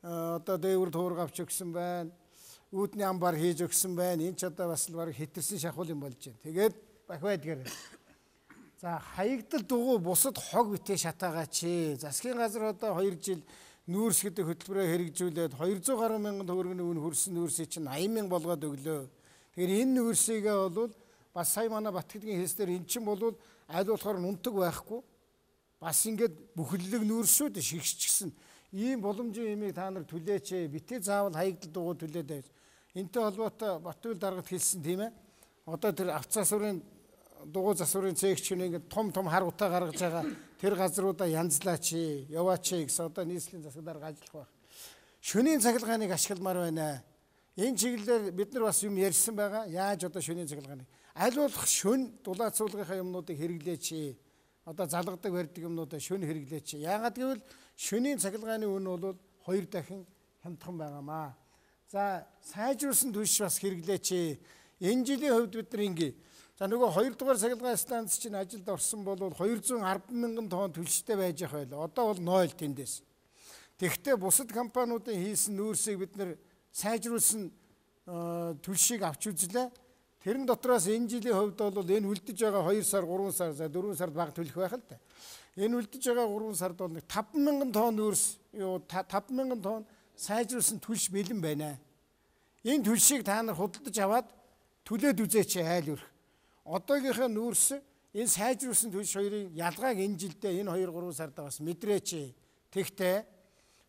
одоо дээвэр туурга авч өгсөн байна. Үүдний амбар хийж өгсөн байна. Энэ ч одоо бас баг хэтэрсэн шахуул юм болж байна. Тэгээд бахвайдгаар. За хаягдал дугуй бусад хог битээ шатаагаа чи. Засгийн газар одоо 2 жил нүүрс гэдэг хөтөлбөрөөр хэрэгжүүлээд 200 гаруй мянган төгрөгийн үн хөрсөн нүүрсийг чинь 80 мянга болгоод өглөө. Тэгэхээр энэ нүүрсийгээ бол бас сая манай Батгдгийн хэлснээр эн чинь бол аль болохоор нунтаг байхгүй. Бас ингээд бүхэллэг нүүрс шүү дээ шигшчихсэн. Ийм боломжийн юмыг та нар түлээч. Битээ заавал хаягдал дугуй түлээд байж. Энтэй холбоотой Батбаял даргад хэлсэн тийм ээ. Одоо тэр авцаасурын дугуй засварын цэгч нь ингээд том хар утаа гаргаж байгаа тэр газруудаа янзлаач, яваач гэсэн одоо нийслэлийн засаг дарга ажиллах байх. Шөнийн цахилгааныг ашигламаар байна. Энэ чиглэлээр бид нар бас юм ярьсан байгаа. Яаж одоо шөнийн цахилгааныг аль болох шөн дулаацуулгынхаа юмнуудыг хэрэглээч. Одоо залгадаг барьдаг юмнуудаа шөнө хэрэглээч. Яагаад гэвэл шөнийн цахилгааны үн бол 2 дахин хямдхан байгаамаа. За сайжруулсан түлш бас хэрэглээч. Энэ жилийн хувьд бид нар ингэ. За нөгөө 2 дугаар цахилгаан станц чинь ажилд орсон бол 210 мянган тонн түлштэй байж ах байлаа. Одоо бол 0 тэндээс. Тэгвэл бусад компаниудын хийсэн нүүрсийг бид нар сайжруулсан түлшийг авч үзлээ. Тэрэн дотроос энэ жилийн хувьд бол энэ үлдэж байгаа 2 сар, 3 сар, за 4 сард баг төлөх байх л та. Энэ үлдэж байгаа 3 сард бол 5 мянган тонн нүүрс, 5 мянган тонн сайжруулсан түлш бэлэн байна. Энэ түлшийг та нар худалдаж аваад түлээд үзээч айл өрх. Одоогийнхаа нүүрс энэ сайжруулсан түлш хоёрын ялгааг энэ жилдээ энэ 2-3 сард бас мэдрээч. Тэгтээ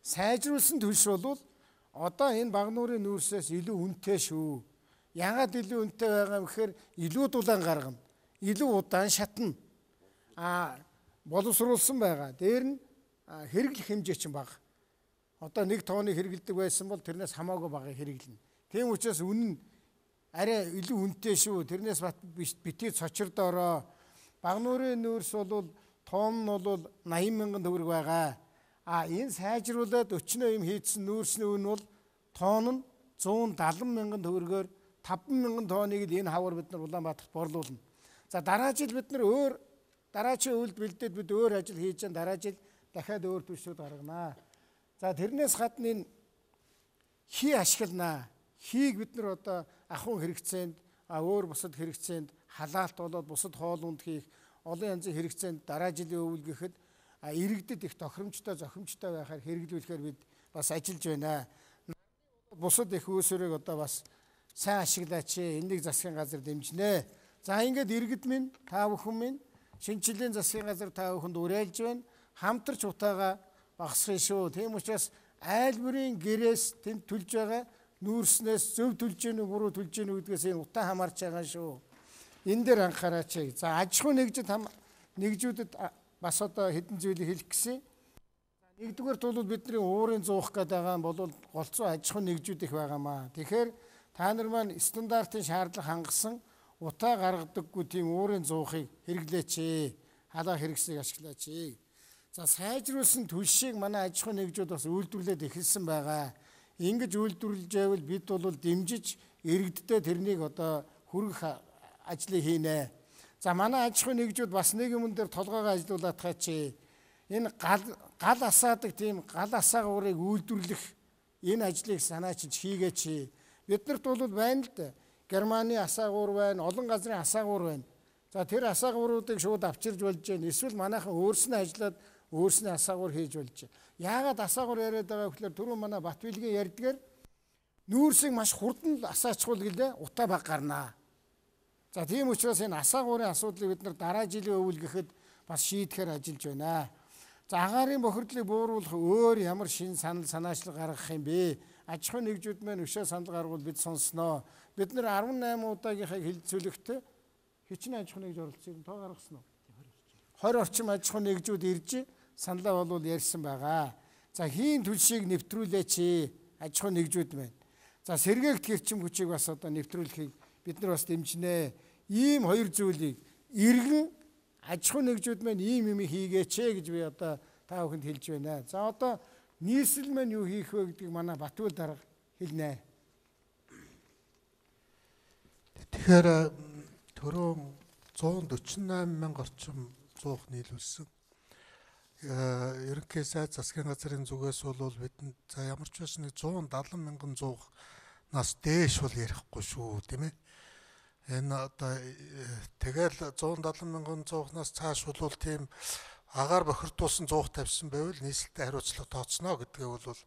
сайжруулсан түлш бол одоо энэ Багнуурын нүүрсээс илүү үнэтэй шүү. Яагаад илүү үнэтэй байгаа юм гэхээр илүү дулаан гаргана. Илүү удаан шатна. Боловсруулсан байгаа. Дээр нь хэрэглэх хэмжээ чинь бага. Одоо 1 тонны хэрэглэдэг байсан бол тэрнээс хамаагүй багыг хэрэглэнэ. Тийм учраас үнэн арай илүү үнэтэй шүү. Тэрнээс битгий цочирдороо. Багнуурын нүүрс бол тонн нь бол 80 мянган төгрөг байгаа. Энэ сайжруулаад өчнөө юм хийдсэн нүүрсний үн бол тонн нь 170 мянган төгрөгөөр 5 мянган тонныг л энэ хавар бид нар Улаанбаатарт борлуулна. За дараа жил бид нар дараачийн үйлд бэлдээд бид өөр ажил хийж чан дараа жил дахиад өөр түвшүүд гарганаа. За тэрнээс гадна энэ хий ашигланаа. Хийг бид нар одоо ахуйн хэрэгцээнд өөр бусад хэрэгцээнд халаалт болоод бусад хоол унд хийх олон янзын хэрэгцээнд дараа жилийн өвөл гэхэд иргэдэд их тохиромжтой зохимжтой байхаар хэрэглүүлэхээр бид бас ажиллаж байна. Бусад их үүсвэрийг одоо бас сайн ашиглаач. Энийг засгийн газар дэмжинэ. За ингээд иргэд минь та бүхэн минь шинжлэлийн засгийн газар та бүхэнд уриалж байна. Хамтарч утаагаа багасгах шүү. Тийм учраас айл бүрийн гэрээс тэнд төлж байгаа нүүрснээс зөв төлж гэнэ үү буруу төлж гэнэ үү гэдгээс энэ утаа хамаарч байгаа шүү. Энэ дээр анхаараач. За аж ахуй нэгжүүдэд бас одоо хэдэн зүйлийг хэлэх гэсэн. Нэгдүгээр бол бидний уурын зуух гэдэг байгаа бол голцоо аж ахуй нэгжүүд их байгаамаа. Тэгэхээр та нар маань стандартын шаардлага хангасан утаа гаргадаггүй тийм уурын зуухыг хэрэглээч. Халаа хэрэгслийг ашиглаач. За сайжруулсан төлшийг манай аж ахуй нэгжүүд бас үйлдвэрлээд эхэлсэн байгаа. Ингэж үйлдвэрлэж байвал бид бол дэмжиж иргэддээ тэрнийг одоо хүргэх ажлыг хийнэ. За манай аж ахуй нэгжүүд бас нэг юм дээр толгойгоо ажилуулад хаач. Энэ гал асаадаг тийм гал асаагуурыг үйлдвэрлэх энэ ажлыг санаачилж хийгээч. Биднэрт бол байна л да. Германы асаагуур байна, олон газрын асаагуур байна. За тэр асаагууруудыг шууд авчирж болж байна. Эсвэл манайхан өөрснөө ажиллаад өөрснөө асаагуур хийж болж байна. Яагаад асаагуур яриад байгаа гэхээр түрүү манай Батбилгийн ярьдгаар нүүрсийг маш хурдан асаачвал гэлээ утаа баг гарнаа. За тийм учраас энэ асаагуурын асуудлыг бид нар дараа жилийн өвөл гэхэд бас шийдэхээр ажиллаж байна. За агаарын бохирдлыг бууруулах өөр ямар шин санаачлал гаргах юм бэ? Аж ахуй нэгжүүд маань өшөө санал гаргавал бид сонсноо. Бид нар 18 удаагийнхаа хилцүүлэгтээ хичнээн аж ахуй нэгж оролцсон тоо гаргасан уу? 20 орчим аж ахуй нэгжүүд ирж саналаа бол ярьсан байгаа. За хийн төлшийг нэвтрүүлээч аж ахуй нэгжүүд маань. За сэргээгт хэрчим хүчийг бас одоо нэвтрүүлэхийг бид нар бас дэмжинэ. Ийм хоёр зүйлийг иргэн аж ахуй нэгжүүд маань ийм юм хийгээч гэж би одоо та бүхэнд хэлж байна. За одоо нийслэл маань юу хийх вэ гэдгийг манай Батбил дарга хэлнэ. Тэгэхээр түрүү 148 мянга орчим зуух нийлүүлсэн. Ерөнхий сайд засгийн газрын зүгээс бол бидэнд за ямар ч байсан 170 мянган зуух нас дээш бол ярихгүй шүү, тийм ээ. Энэ одоо тэгэл 170 мянган зуухнаас цааш бол тийм агаар бохирдуулсан зуух тавьсан байвал нийслэлтэй хариуцлага тооцно гэдгээ бол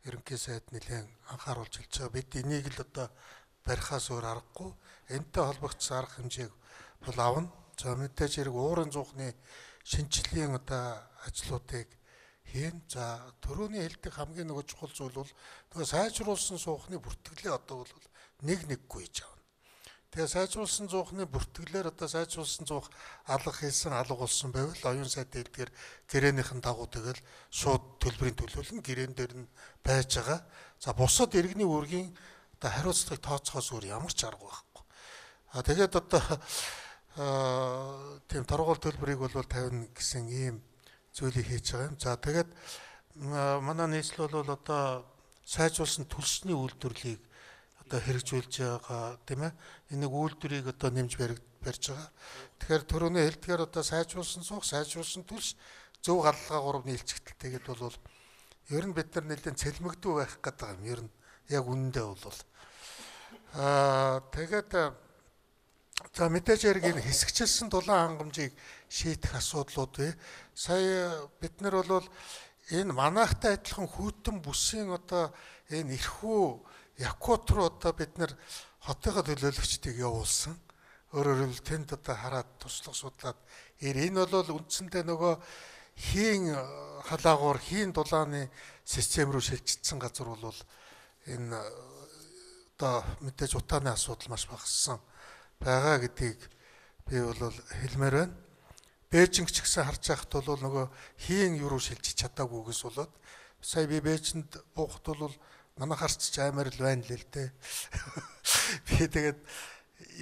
ерөнхий сайд нэлээд анхааруулж хэлж байгаа. Бид энийг л одоо барихаас өөр аргагүй. Энтэй холбогдсон арга хэмжээг бол авна. За мэдээж хэрэг уурын зуухны шинжилгээний одоо ажлуудыг хийн. За төрөний хэлдэг хамгийн нэг чухал зүйл бол тэгээ сайжруулсан суухны бүртгэлээ одоо бол нэггүй хийж авна. Тэгээ сайжруулсан зуухны бүртгэлээр одоо сайжруулсан зуух алга хийсэн алга болсон байвал оюун сайд хэлдгээр гэрээнийхэн дагуу тэгэл шууд төлбөрийн төлөвлөн гэрээн дээр нь байж байгаа. За бусад иргэний үүргийн одоо хариуцлагыг тооцохоос өөр ямар ч арга байхгүй. Тэгээд одоо тийм торгуул төлбөрийг бол тавина гэсэн ийм зүйлийг хийж байгаа юм. За тэгээд манай нийслэл бол одоо сайжруулсан төлсний үйлдвэрлэлийг одоо хэрэгжүүлж байгаа тийм ээ. Энийг үйлдвэрийг одоо нэмж барьж байгаа. Тэгэхээр төрөний хэлдгээр одоо сайжруулсан суух, сайжруулсан төлс зөв галлага 3 нийлцэгдэлтэйгээд бол ер нь бид нар нэлээд цэлмэгдүү байх гэдэг юм. Ер нь яг үнэндээ бол тэгээд за мэдээж хэрэг энэ хэсэгчилсэн дулаан хангамжийг шийдэх асуудлууд сая бид нар бол энэ манайхтай адилхан хүйтэн бүсийн одоо энэ эрхүү Якут руу одоо бид нар хотынхоо төлөөлөгчдийг явуулсан. Өөрөөр хэлбэл тэнд одоо хараад туслах судлаад энэ бол үндсэндээ нөгөө хийн халаагуур хийн дулааны систем рүү шилжчихсэн газар бол энэ одоо мэдээж утааны асуудал маш багассан байгаа гэдгийг би бол хэлмээр байна. Бээжинг ч гэсэн харж байхад бол нөгөө хийн юу руу шилжиж чадаагүйгээс болоод сая би Бээжинд буухад бол манайхаарч амар л байна л дээ. Би тэгээд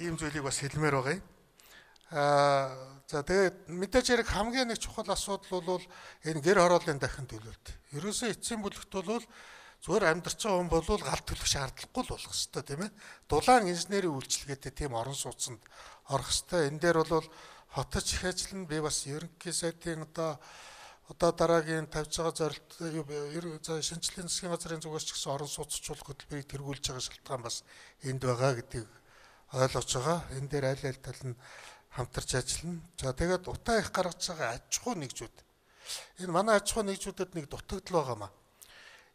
ийм зүйлийг бас хэлмээр байгаа юм. За тэгээд мэдээж хэрэг хамгийн нэг чухал асуудал бол энэ гэр хорооллын дахин төлөлт. Ерөөсөө эцсийн бүлэгт бол зүгээр амьдарч байгаа хүн бол гал төлөх шаардлагагүй л болох хэвээр тийм ээ. Дулаан инженерийн үйлчилгээтэй тийм орон сууцнд орох хэвээр. Энэ дээр бол хотод их ажил нь би бас ерөнхий сайдын одоо дараагийн тавьж байгаа зорилт шинжлэлийн засгийн газрын зүгээс ч гэсэн орон сууцчлуулах хөтөлбөрийг тэргүүлж байгаа шалтгаан бас энд байгаа гэдгийг ойлгож байгаа. Энэ дээр аль аль тал нь хамтарч ажиллана. За тэгээд утаа их гаргаж байгаа аж ахуй нэгжүүд. Энэ манай аж ахуй нэгжүүдэд нэг дутагдал байгаамаа.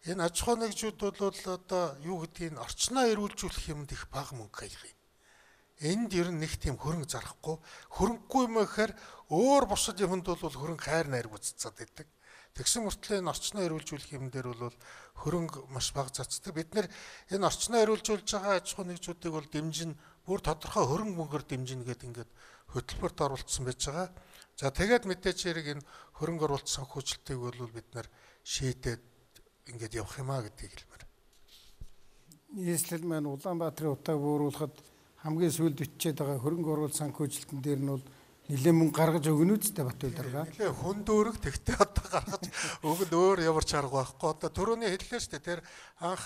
Энэ аж ахуй нэгжүүд бол одоо юу гэдгийг орчноо эрүүлжүүлэх юмд их бага мөнгө хаях юм. Энд ер нь нэг тийм хөрөнгө зарахгүй. Хөрөнгөгүй юм гэхээр өөр бусад юмд бол хөрөнгө хайр найрг үзцээд байдаг. Тэгсэн мөртлөө энэ орчноо эрүүлжүүлэх юм дээр бол хөрөнгө маш бага зарцдаг. Бид нэр энэ орчноо эрүүлжүүлж байгаа аж ахуй нэгжүүдийг бол дэмжин бүр тодорхой хөрөнгө мөнгөөр дэмжинэ гэдэг ингээд хөтөлбөрт оруулсан байж байгаа. За тэгээд мэдээж хэрэг энэ хөрөнгө оруулалт санхүүжилтийг бол бид нэр шийдээд ингээд явах юмаа гэдгийг хэлмээр. Нийслэл маань Улаанбаатарын утааг бууруулахад хамгийн сүүлд бичээд байгаа хөрөнгө оруулалт санхүүжилтэн дээр нь бол нэлээд мөнгө гаргаж өгнө үстэй Батбаял дарга. Нэлээд хүндөөрөг тэгтээ одоо гаргаж өгөнд өөр ямар чарга байхгүй. Одоо түрүүний хэллээ шүү дээ. Тэр анх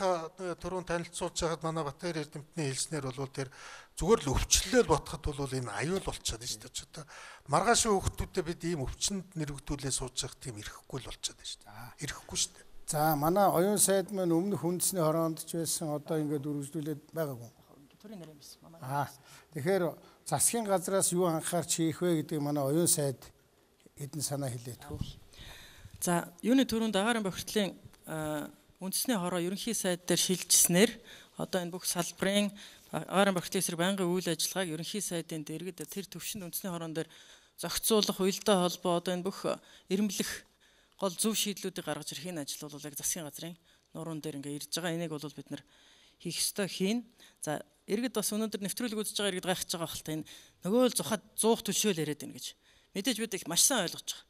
түрүүн танилцуулж байгаад манай Батбаял Эрдэмтний хэлснээр бол тэр зүгээр л өвчлөлөөл бодоход бол энэ аюул болчиход байна шүү дээ. Одоо маргаашийн хүүхдүүдэд бид ийм өвчнөд нэрвэгдүүлээ сууж явах тийм ирэхгүй л болчиход байна шүү дээ. Ирэхгүй шүү дээ. За манай оюун сайд маань өмнөх үндэсний хороонд ч байсан одоо ингээд үргэлжлүүлээд байгаагүй. Төрийн нэр юм биш манай. Тэгэхээр засгийн газраас юу анхаарч хийх вэ гэдэг манай оюун сайд хэдэн санаа хэлээд. За юуны түрүүнд агаарын бохирдлын үндэсний хороо ерөнхий сайд дээр шилжснээр одоо энэ бүх салбарын агаарын бохирдлын эсрэг байнгын үйл ажиллагааг ерөнхий сайдын дэргэд тэр төвшөнд үндэсний хороон дээр зохицуулах, уялдаа холбоо одоо энэ бүх эрэмблэх гол зөв шийдлүүдийг гаргаж ирэх энэ ажил бол яг засгийн газрын нуурын дээр ингээ ирж байгаа. Энийг бол бид нар хийх ёстой хийн. За иргэд бас өнөөдөр нэвтрүүлэг үзэж байгаа иргэд гайхаж байгаа хэлтэй энэ нөгөө л зухад 100 төлшөөл яриад байна гэж. Мэдээж бид их маш сайн ойлгож байгаа.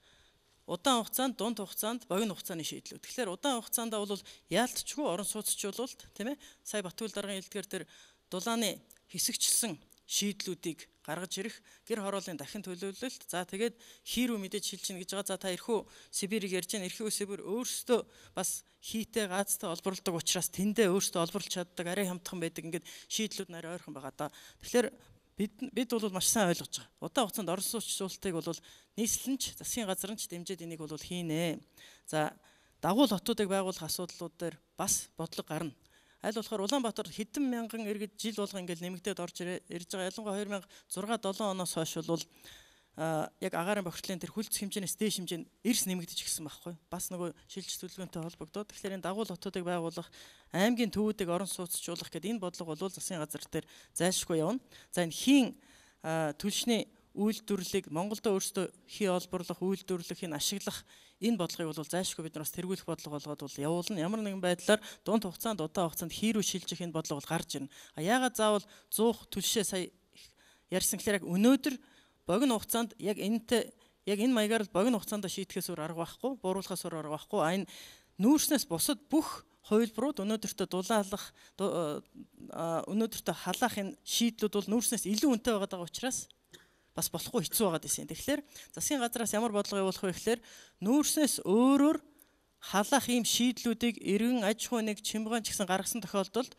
Удаан хугацаанд, дунд хугацаанд, богино хугацааны шийдлүүд. Тэгэхээр удаан хугацаанд бол яалтчгүй орон сууцчлуулалт, тийм ээ. Сая Батбаял даргын хэлдгээр тэр дулааны хэсэгчлсэн шийдлүүдийг гаргаж ирэх, гэр хорооллын дахин төлөвлөлт. За тэгээд хийрүү мэдээж шилжинэ гэж байгаа. За та эрхүү Сибирийг ярьж байгаа. Эрхүү Сибир өөрсдөө бас хийтэй гаазтай олборлдог учраас тэндээ өөрсдөө олборлж чаддаг, арай хямдхан байдаг. Ингээд шийдлүүд нь арай ойрхон байгаа да. Тэгэхээр бид бол маш сайн ойлгож байгаа. Удаан хугацаанд орон сууцчлалтыг бол нийслэлч, засгийн газар нь ч дэмжиж энийг бол хийнэ. За дагуул хотуудыг байгуулах асуудлууд дээр бас бодлого гарна. Аль болохоор Улаанбаатар хэдэн мянган иргэд жил болго ингээл нэмэгдээд орж ирж байгаа. Ялангуяа 2006-7 оноос хойш бол яг агаарын бохирдлын тэр хүлцэх хэмжээнээс дээш хэмжээнд эрс нэмэгдэж гисэн байхгүй. Бас нөгөө шилжилт төлөвлөгөөнтэй холбогдоод тэгэхээр энэ дагуул хотуудыг байгуулах, аймгийн төвүүдийг орон сууцчлуулах гэдэг энэ бодлого бол засгийн газар дээр зайлшгүй явна. За энэ хийн түлшний үйлдвэрлэлийг Монголдо өөрсдөө хий олборлох, үйлдвэрлэх, энэ ашиглах энэ бодлогыг бол зайлшгүй бид нар бас тэргүүлэх бодлого болгоод бол явуулна. Ямар нэгэн байдлаар дунд хугацаанд, удаан хугацаанд хийрүү шилжих энэ бодлого бол гарч ирнэ. Яагаад заавал 100 түлшээ сая ярьсан гэхээр яг өнөөдөр богино хугацаанд яг энэ маягаар л богино хугацаанд шийдэхээс өөр арга байхгүй, бууруулахаас өөр арга байхгүй. Энэ нүүрснээс бусад бүх хувилбарууд өнөөдөртөө дулаалах, өнөөдөртөө халаах энэ шийдлүүд бол нүүрснээс илүү үнэтэй байгаа учраас бас болохгүй хэцүү байгаад байсан. Тэгэхээр засгийн газраас ямар бодлого явуулах вэ гэхээр нүүрснээс өөрөөр халаах ийм шийдлүүдийг иргэн аж ахуй нэг чимгаан ч гэсэн гаргасан тохиолдолд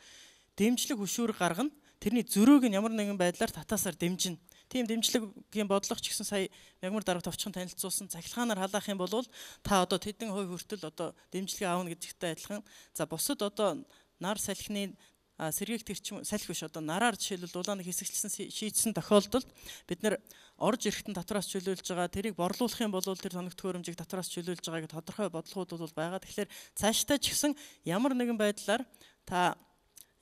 дэмжлэг хөшүүрэг гаргана. Тэрний зөрөөг нь ямар нэгэн байдлаар татаасаар дэмжинэ. Тийм дэмжлэгийн бодлого ч гэсэн сая Мягмар дарга товчхон танилцуулсан цахилгаанаар халаах юм бол та одоо тэдэн хувь хүртэл одоо дэмжлэгээ аавна гэдэгтэй адилхан. За бусад одоо нар салхины сэргээх тэрчим салхи биш одоо нараар жишээлбэл дулааны хэсэгчлсэн шийдсэн тохиолдолд бид нэр орж ирэхтэн татвараас чөлөөлж байгаа тэрийг борлуулах юм бол тэр тоног төхөөрөмжийг татвараас чөлөөлж байгаа гэдэг тодорхой бодлогууд бол байгаа. Тэгэхээр цаашдаа ч гэсэн ямар нэгэн байдлаар та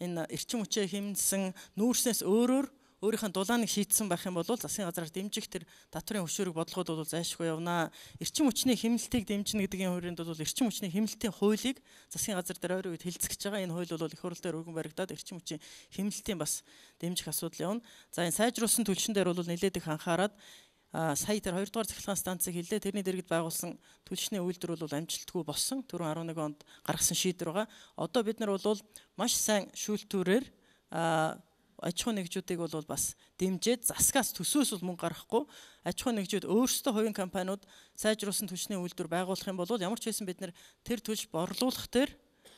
энэ эрчим хүчээ хэмнэсэн нүүрснээс өөрөөр өөрийнхөө дулааныг шийдсэн байх юм бол засгийн газраар дэмжих тэр татврын хөшөөрөг бодлогууд бол зайлшгүй явна. Эрчим хүчний хэмнэлтийг дэмжинэ гэдгийн хүрээнд бол эрчим хүчний хэмнэлтийн хуулийг засгийн газар дээр ойрын үед хэлцэж байгаа. Энэ хууль бол их хурл дээр өргөн баригдаад эрчим хүчийн хэмнэлтийн бас дэмжих асуудал явна. За энэ сайжруулсан түлшин дээр бол нэлээд их анхаарад сая тэр 2 дугаар цахилгаан станцыг хэллээ. Тэрний дэргэд байгуулсан түлшний үйлдвэр бол амжилтгүй болсон. Түрүүн 11 онд гаргасан шийдвэр байгаа. Одоо бид нар бол маш сайн шүүлтүүрээр аж ахуй нэгжүүдийг бол бас дэмжиж засгаас төсөөс бол мөнгө гаргахгүй аж ахуй нэгжүүд өөрсдөө хувийн компаниуд сайжруулсан түлшний үйлдвэр байгуулах юм бол ямар ч байсан бид нэр тэр түлш борлуулах дээр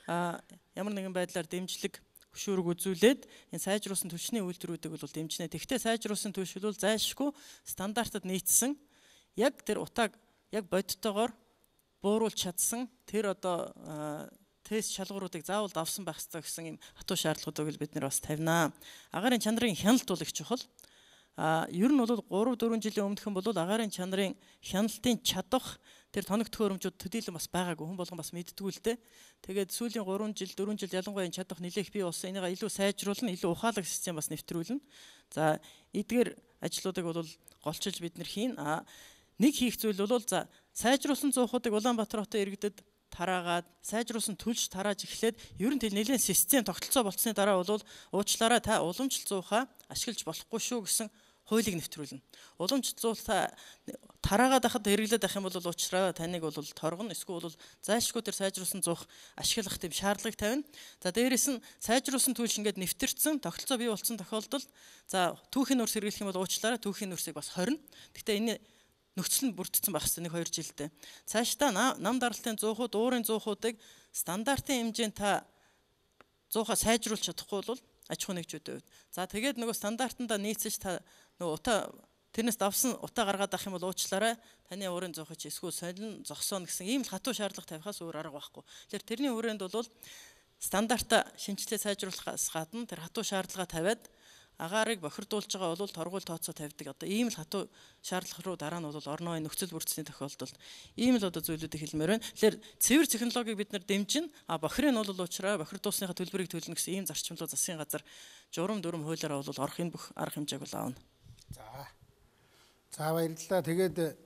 ямар нэгэн байдлаар дэмжлэг хөшүүрэг үзүүлээд энэ сайжруулсан түлшний үйлдвэрүүдийг бол дэмжинэ. Тэгвэл сайжруулсан түлш бол зайлшгүй стандартад нийцсэн яг тэр утааг яг бодтойгоор бууруулж чадсан тэр одоо тест шалгууруудыг заавал давсан байх хэрэгтэй гэсэн юм хатуу шаардлагуудыг бид нэр бас тавина. Агаарын чанарын хяналт бол их чухал. Ер нь бол 3-4 жилийн өмнөх нь бол агаарын чанарын хяналтын чадах тэр тоног төхөөрөмжүүд төдийлөн бас байгаагүй, хүн болгон бас мэддэггүй л дээ. Тэгээд сүүлийн 3 жил 4 жил ялангуяа энэ чадах нэлээх бий болсон. Энийг илүү сайжруулна, илүү ухаалаг систем бас нэвтрүүлнэ. За эдгээр ажлуудыг бол голчилж бид нэр хийн. Нэг хийх зүйл бол за сайжруулсан зуухуудыг Улаанбаатар хотын иргэдэд тараагаад сайжруулсан түлш тарааж эхлээд ер нь нэлээд систем тогтолцоо болцсны дараа бол уучлаарай та уламжлалт зуухаа ашиглаж болохгүй шүү гэсэн хуулийг нэвтрүүлнэ. Уламжлалт зуухаа тараагаад байхад хэрэглээд байх юм бол уучлаарай таныг бол торгоно, эсвэл зайлшгүй тэр сайжруулсан зуух ашиглах тийм шаардлагыг тавина. За дээрэс нь сайжруулсан түлш ингээд нэвтэрсэн тогтолцоо бий болсон тохиолдолд за түүхийн нурс хэрэглэх юм бол уучлаарай түүхийн нурсыг бас хорно. Гэхдээ энэ нөхцөл нь бүрдсэн байх хэвээр 1-2 жилдээ. Цаашдаа нам даралтын зуухууд, уурын зуухуудыг стандартын хэмжээнд та зуухаа сайжруулж чадахгүй бол аж ахуй нэгжүүдийн хувьд. За тэгээд нөгөө стандартанда нийцэж та нөгөө утаа тэрнээс давсан утаа гаргаад авах юм бол уучлаарай таны уурын зуухыг эсвэл солин зогсооно гэсэн ийм л хатуу шаардлага тавихаас өөр арга байхгүй. Тэгэхээр тэрний хүрээнд бол стандарта шинжилгээ сайжруулахаас гадна тэр хатуу шаардлага тавиад агаарыг бохирдуулж байгаа бол торгуул тооцоо тавьдаг. Одоо ийм л хатуу шаардлага руу дараа нь бол орны нөхцөл бүрдсэний тохиолдолд ийм л одоо зүйлүүдийг хэлмээр байна. Тэгэхээр цэвэр технологиг бид нар дэмжин, бохирын нь бол уучраа бохирдуулсныхаа төлбөрийг төлнө гэсэн ийм зарчим руу засгийн газар журам дүрм хуулиараа бол орох энэ бүх арга хэмжээг бол аавна. За баярлалаа. Тэгээд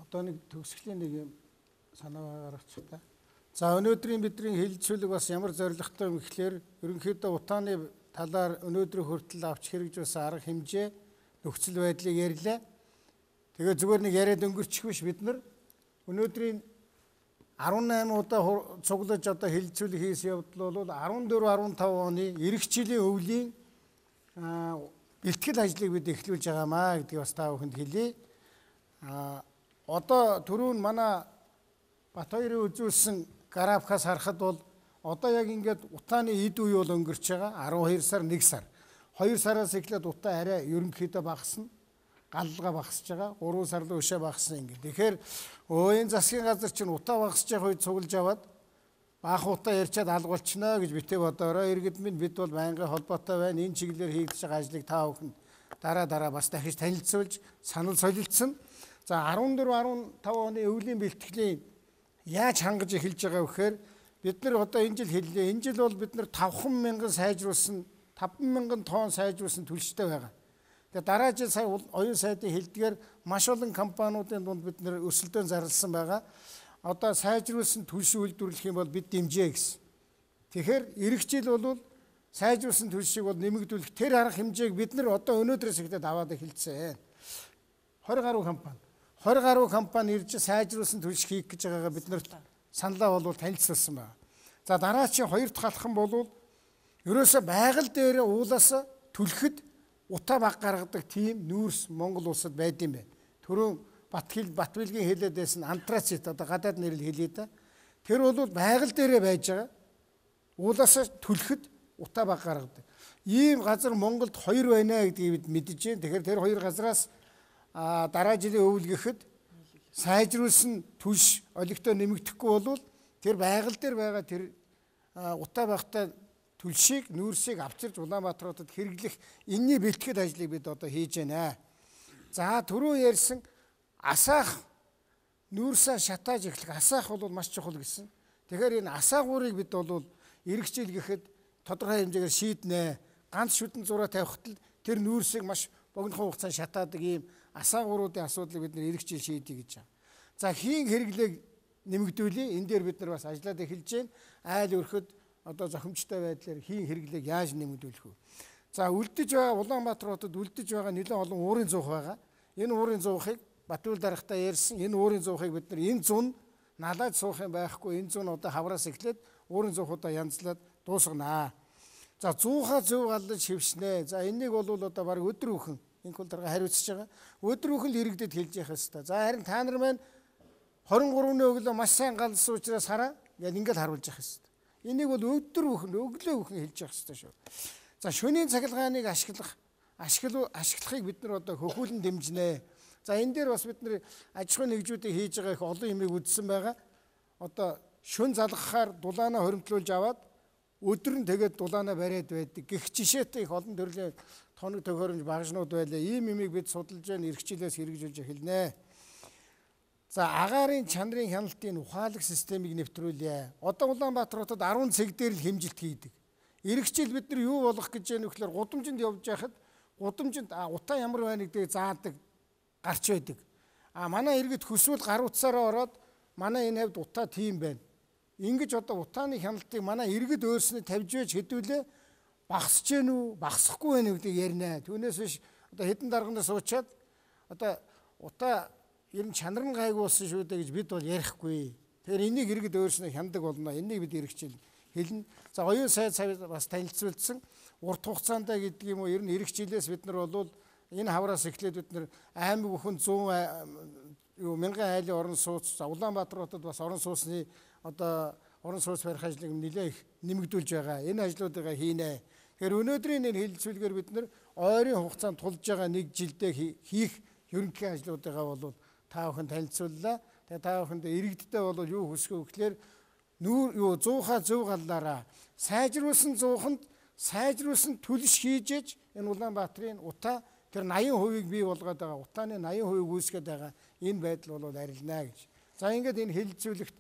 одоо нэг төгсгөлийн нэг юм санаа гаргачих та. За өнөөдрийн бидний хэлэлцүүлэг бас ямар зорилготой юм гэхлээр ерөнхийдөө утааны талаар өнөөдрийн хүртэл авч хэрэгж байсан арга хэмжээ нөхцөл байдлыг ярьлаа. Тэгээ зүгээр нэг яриад өнгөрчих биш, бид нар өнөөдрийн 18 удаа цуглаж одоо хэлэлцүүлэг хийсэн явдал бол 14-15 оны эх жилийн өвлийн бэлтгэл ажлыг бид эхлүүлж байгаамаа гэдгийг бас та бүхэнд хэлье. Одоо түрүүн манай Бат хоёрын үзүүлсэн графикаас харахад бол одоо яг ингээд утааны эд үе бол өнгөрч байгаа 12 сар 1 сар. 2 сараас эхлээд утаа арай ерөнхийдөө багасна. Галлага багасж байгаа. 3 сар л өшөө багасна ингээд. Тэгэхээр энэ засгийн газар чинь утаа багасж байгаа үед цуглаж аваад баах утаа ярьчаад алгуулчихна гэж битээ бодоорой. Иргэд минь бид бол байнгын холбоотой байна. Энэ чиглэлээр хийгдэж байгаа ажлыг та бүхэн дараа бас дахиж танилцуулж санал солилцсон. За 14-15 оны өвлийн бэлтгэлийн яаж хангаж эхэлж байгаа вэ гэхээр бид нар одоо энэ жил хэллээ. Энэ жил бол бид нар 5,000 сайжруулсан 5,000 тонн сайжруулсан түлштэй байгаа. Тэгээ дараа жил сая оюун сайдын хэлдгээр маш олон компаниудын дунд бид нар өрсөлдөөн зарласан байгаа. Одоо сайжруулсан түлш үйлдвэрлэх юм бол бид дэмжээ гэсэн. Тэгэхээр эх жил бол сайжруулсан түлшийг бол нэмэгдүүлэх тэр арга хэмжээг бид нар одоо өнөөдрөөс эхлээд аваад эхэлсэн. 20 гаруй компани ирж сайжруулсан түлш хийх гэж байгаагаа бид нарт саналаа бол танилцуулсан байна. За дараачийн 2 дахь алхам бол ерөөсө байгаль дээр уулаас түлхэд утаа баг гаргадаг тийм нүүрс Монгол улсад байд юм байна. Түрүүн Батбилгийн хэлээд байсан антрацит одоо гадаад нэрэл хэлээ да. Тэр бол байгаль дээрээ байж байгаа. Уулаас түлхэд утаа баг гаргадаг. Ийм газар Монголд 2 байна гэдгийг бид мэдэж байна. Тэгэхээр тэр 2 газраас дараа жилийн өвөл гэхэд сайжруулсан түлш олигтой нэмэгдэхгүй бол тэр байгаль дээр байгаа тэр утаа багтай түлшийг нүүрсийг авчирж Улаанбаатар хотод хэрэглэх энэний бэлтгэл ажлыг бид одоо хийж байна. За түрүү ярьсан асаах нүүрсээ шатааж эхлэх асаах бол маш чухал гэсэн. Тэгэхээр энэ асаагуурыг бид бол эх жил гэхэд тодорхой хэмжээгээр шийднэ. Ганц шүтэн зураа тавихад л тэр нүүрсийг маш богинохон хугацаанд шатаадаг ийм асаагууруудын асуудлыг бид эх жил шийдье гэж байна. За хийн хэрэглээг нэмэгдүүлээ. Энэ дээр бид нар бас ажиллаад эхэлж байна. Айл өрхөд одоо зохимжтой байдлаар хийн хэрэглээг яаж нэмэгдүүлэх вэ? За үлдэж байгаа Улаанбаатар хотод үлдэж байгаа нэлээд олон уурын зуух байгаа. Энэ уурын зуухыг Батбил дарагтаа ярьсан. Энэ уурын зуухыг бид нар энэ зүүн налаад суух юм байхгүй. Энэ зүүн одоо хавраас эхлээд уурын зуухудаа янзлаад дуусгана. За зуухаа зөв галлаж хэвшнэ. За энийг бол одоо баг өдөр бүхэн энэ хөл дарга хариуцж байгаа. Өдөр бүхэн л иргэдэд хэлж явах хэрэгтэй. За харин та нар маань 23-ны өглөө маш сайн галсан учраас хараа яг ингээд харуулж явах хэрэгтэй. Энийг бол өдөр бүхэн өглөө бүхэн хэлж явах хэрэгтэй шүү. За шөнийн цахилгааныг ашиглахыг бид нар одоо хөхүүлэн дэмжинэ. За энэ дээр бас бид нар аж ахуйн нэгжүүдийг хийж байгаа их олон юмыг үзсэн байгаа. Одоо шөн залгахаар дулаанаа хоримтлуулж аваад өдөр нь тэгээд дулаанаа бариад байдаг. Гэх жишээтэй их олон төрлийн тоног тохиромж багшнууд байлаа. Ийм юмыг бид судалж байна, эх хичээлээс хэрэгжүүлж эхэлнэ. За агаарын чанарын хяналтын ухаалаг системийг нэвтрүүлье. Одоо Улаанбаатар хотод 10 цаг дээр л хэмжилт хийдэг. Эх хичээл бид нар юу болох гэж яах вэ гэхээр гудамжинд явж байхад гудамжинд утаа ямар байна гэдгийг заадаг гарч байдаг. Манай иргэд хүсвэл гар утсаараа ороод манай энэ хавьд утаа тийм байна. Ингэж одоо утааны хяналтыг манай иргэд өөрснөө тавьж байж хэдүүлээ багасч гэнэ үү, багасахгүй байна уу гэдгийг ярина. Түүнээс биш одоо хэдэн дарганаас уучаад одоо утаа ер нь чанар нь гайгуулсан шүү дээ гэж бид бол ярихгүй. Тэгэхээр энийг иргэд өөрснөө хяндаг болно. Энийг бид эргэжил хэлнэ. За оюун сайд бас танилцуулсан урт хугацаанд гэдэг юм уу ер нь эрх жилээс бид нар бол энэ хавраас эхлээд бид нар аймаг бүхэн 100 мянган айлын орон сууц Улаанбаатар хотод бас орон сууцны одоо орон сууц барих ажлыг нэлээх нэмэгдүүлж байгаа. Энэ ажлуудыг хийнэ. Тэгэхээр өнөөдрийн энэ хэлэлцүүлгээр бид нар ойрын хугацаанд тулж байгаа нэг жилдээ хийх ерөнхий ажлуудыгаа бол та бүхэн танилцууллаа. Тэгээ та бүхэнд иргэдтэй бол юу хүсэх вэ гэхээр нүүр зуухаа зөв галлаараа сайжруулсан зууханд сайжруулсан түлш хийжээж энэ Улаанбаатарын утаа тэр 80% бий болгоод байгаа утааны 80% үүсгээд байгаа энэ байдал бол арилнаа гэж. За ингээд энэ хэлэлцүүлэгт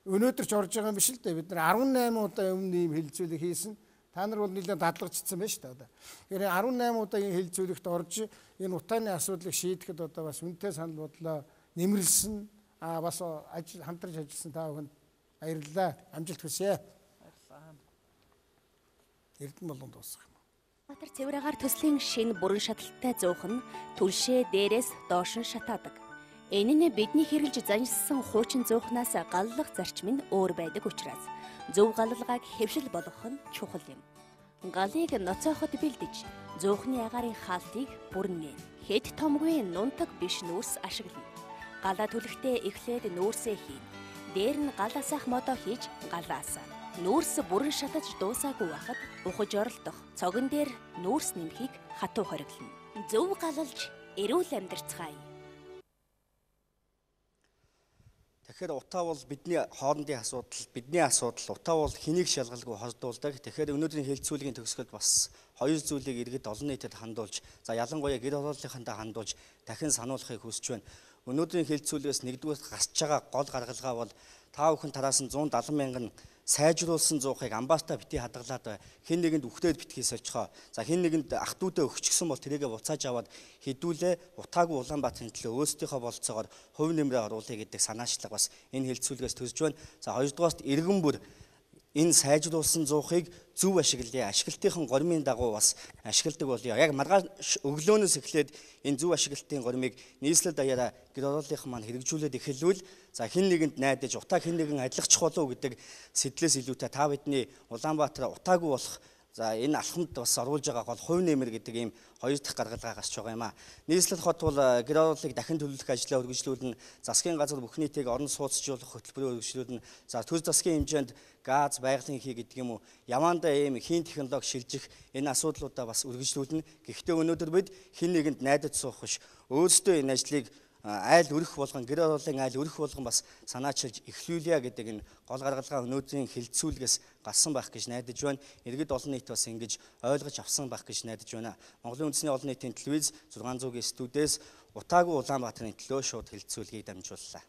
өнөөдөр ч орж байгаа юм биш л дээ. Бид нар 18 удаа өмнө ийм хэлэлцүүлэг хийсэн. Та нар бол нэлээд дадлагчсан байна шүү дээ одоо. Тэгэхээр 18 удаагийн хэлэлцүүлэгт орж энэ утааны асуудлыг шийдэхэд одоо бас үнэтэй санал бодлоо нэмэрлсэн бас хамтарч ажилласан та бүхэнд баярлалаа. Амжилт хүсье. Эрдэнэ болон дуусах юм. Батар цэвэр агаар төслийн шинэ бүрэн шаталтай зуух нь түлшээ дээрээс доош нь шатаадаг. Энэ нь бидний хэрэглэж заншсан хуучин зуухнаас галлах зарчим нь өөр байдаг учраас зөв галалгааг хэвшил болгох нь чухал юм. Галыг ноцоохот бэлдэж зуухны агаарын хаалтыг бүрнэ. Хэд томгүй нунтаг биш нүүрс ашиглана. Галаа түлхтээ эхлээд нүүрсээ хийн. Дээр нь галаасах модоо хийж галаасаа. Нүүрс бүрэн шатаж дуусаагүй байхад ухаж оролдох цогон дээр нүүрс нэмхийг хатуу хориглоно. Зөв галалж эрүүл амьдарцгаая. Тэгэхээр утаа бол бидний хоорондын асуудал, утаа бол хэнийг шалгалгүй холдуулдаг. Тэгэхээр өнөөдрийн хэлэлцүүлгийн төгсгөлд бас хоёр зүйлийг иргэд олон нийтэд хандуулж, за ялангуяа гэр ороллынхандаа хандуулж дахин сануулахыг хүсэж байна. Өнөөдрийн хэлэлцүүлгээс нэгдүгээр гарч байгаа гол гаргалгаа бол та бүхэн тараасан 170 мянган сайжруулсан зуухыг амбаастаа бити хадгалаад хэн нэгэнд үхтээд битгий сольцохоо. За хэн нэгэнд ах дүүдээ өгчихсөн бол тэрийгэ буцааж аваад хідүүлээ утаагүй Улаанбаатарын төлөө өөрсдийнхөө болцоогоор хувь нэмрээ оруулъя гэдэг санаачлага бас энэ хэлэлцүүлгээс төрж байна. За хоёрдугаарт иргэн бүр энэ сайжруулсан зуухыг зөв ашиглая. Ашиглалтын гормын дагуу бас ашигладаг болъё. Яг маргааш өглөөнөөс эхлээд энэ зөв ашиглалтын гормыг нийслэл даяараа гэр ороллынхан маань хэрэгжүүлээд эхэлвэл за хэн нэгэнд найдаж утаа хэн нэгэн адилгачих болов гэдэг сэтлээс илүүтэй та бидний Улаанбаатар утаагүй болох за энэ алхамд бас оруулж байгаа гол хувь нэмэр гэдэг ийм хоёр дахь гаргалгаа гарч байгаа юм а. Нийслэл хот бол гэр ороллыг дахин төлөвлөх ажлаа үргэлжлүүлнэ. Засгийн газар бүх нийтийг орон сууцжуулах хөтөлбөрөөр үргэлжлүүлнэ. За төс засгийн хэмжээнд газ, байгалийн хий гэдэг юм уу явандаа ийм хийн технологи шилжих энэ асуудлуудаа бас үргэлжлүүлнэ. Гэхдээ өнөөдөр бид хэн нэгэнд найдаж суух биш өөрсдөө энэ ажлыг айл өрөх болгон гэр ороллын айл өрөх болгон бас санаачилж эхлүүлье гэдэг энэ гол гаргалгаа өнөөдрийн хэлэлцүүлгээс гарсан байх гэж найдаж байна. Иргэд олон нийт бас ингэж ойлгож авсан байх гэж найдаж байна. Монголын үндэсний олон нийтийн телевиз 600-ийн студиэс утаагүй Улаанбаатарын төлөө шууд хэлэлцүүлгийг дамжууллаа.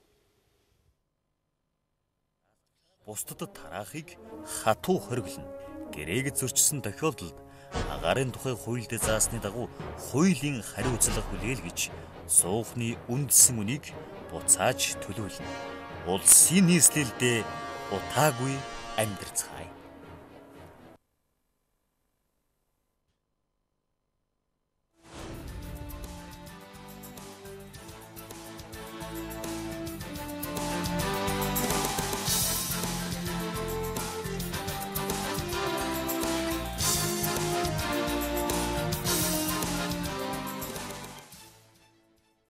Бусдад тараахыг хатуу хориглоно. Гэрээгэд зөрчсөн тохиолдолд агаарын тухай хуульд заасны дагуу хуулийн хариуцлага хүлээлгэж суухны үндсэн үнийг буцааж төлөвлөнө. Улсын нийслэлдээ утаагүй амьдарцгаая.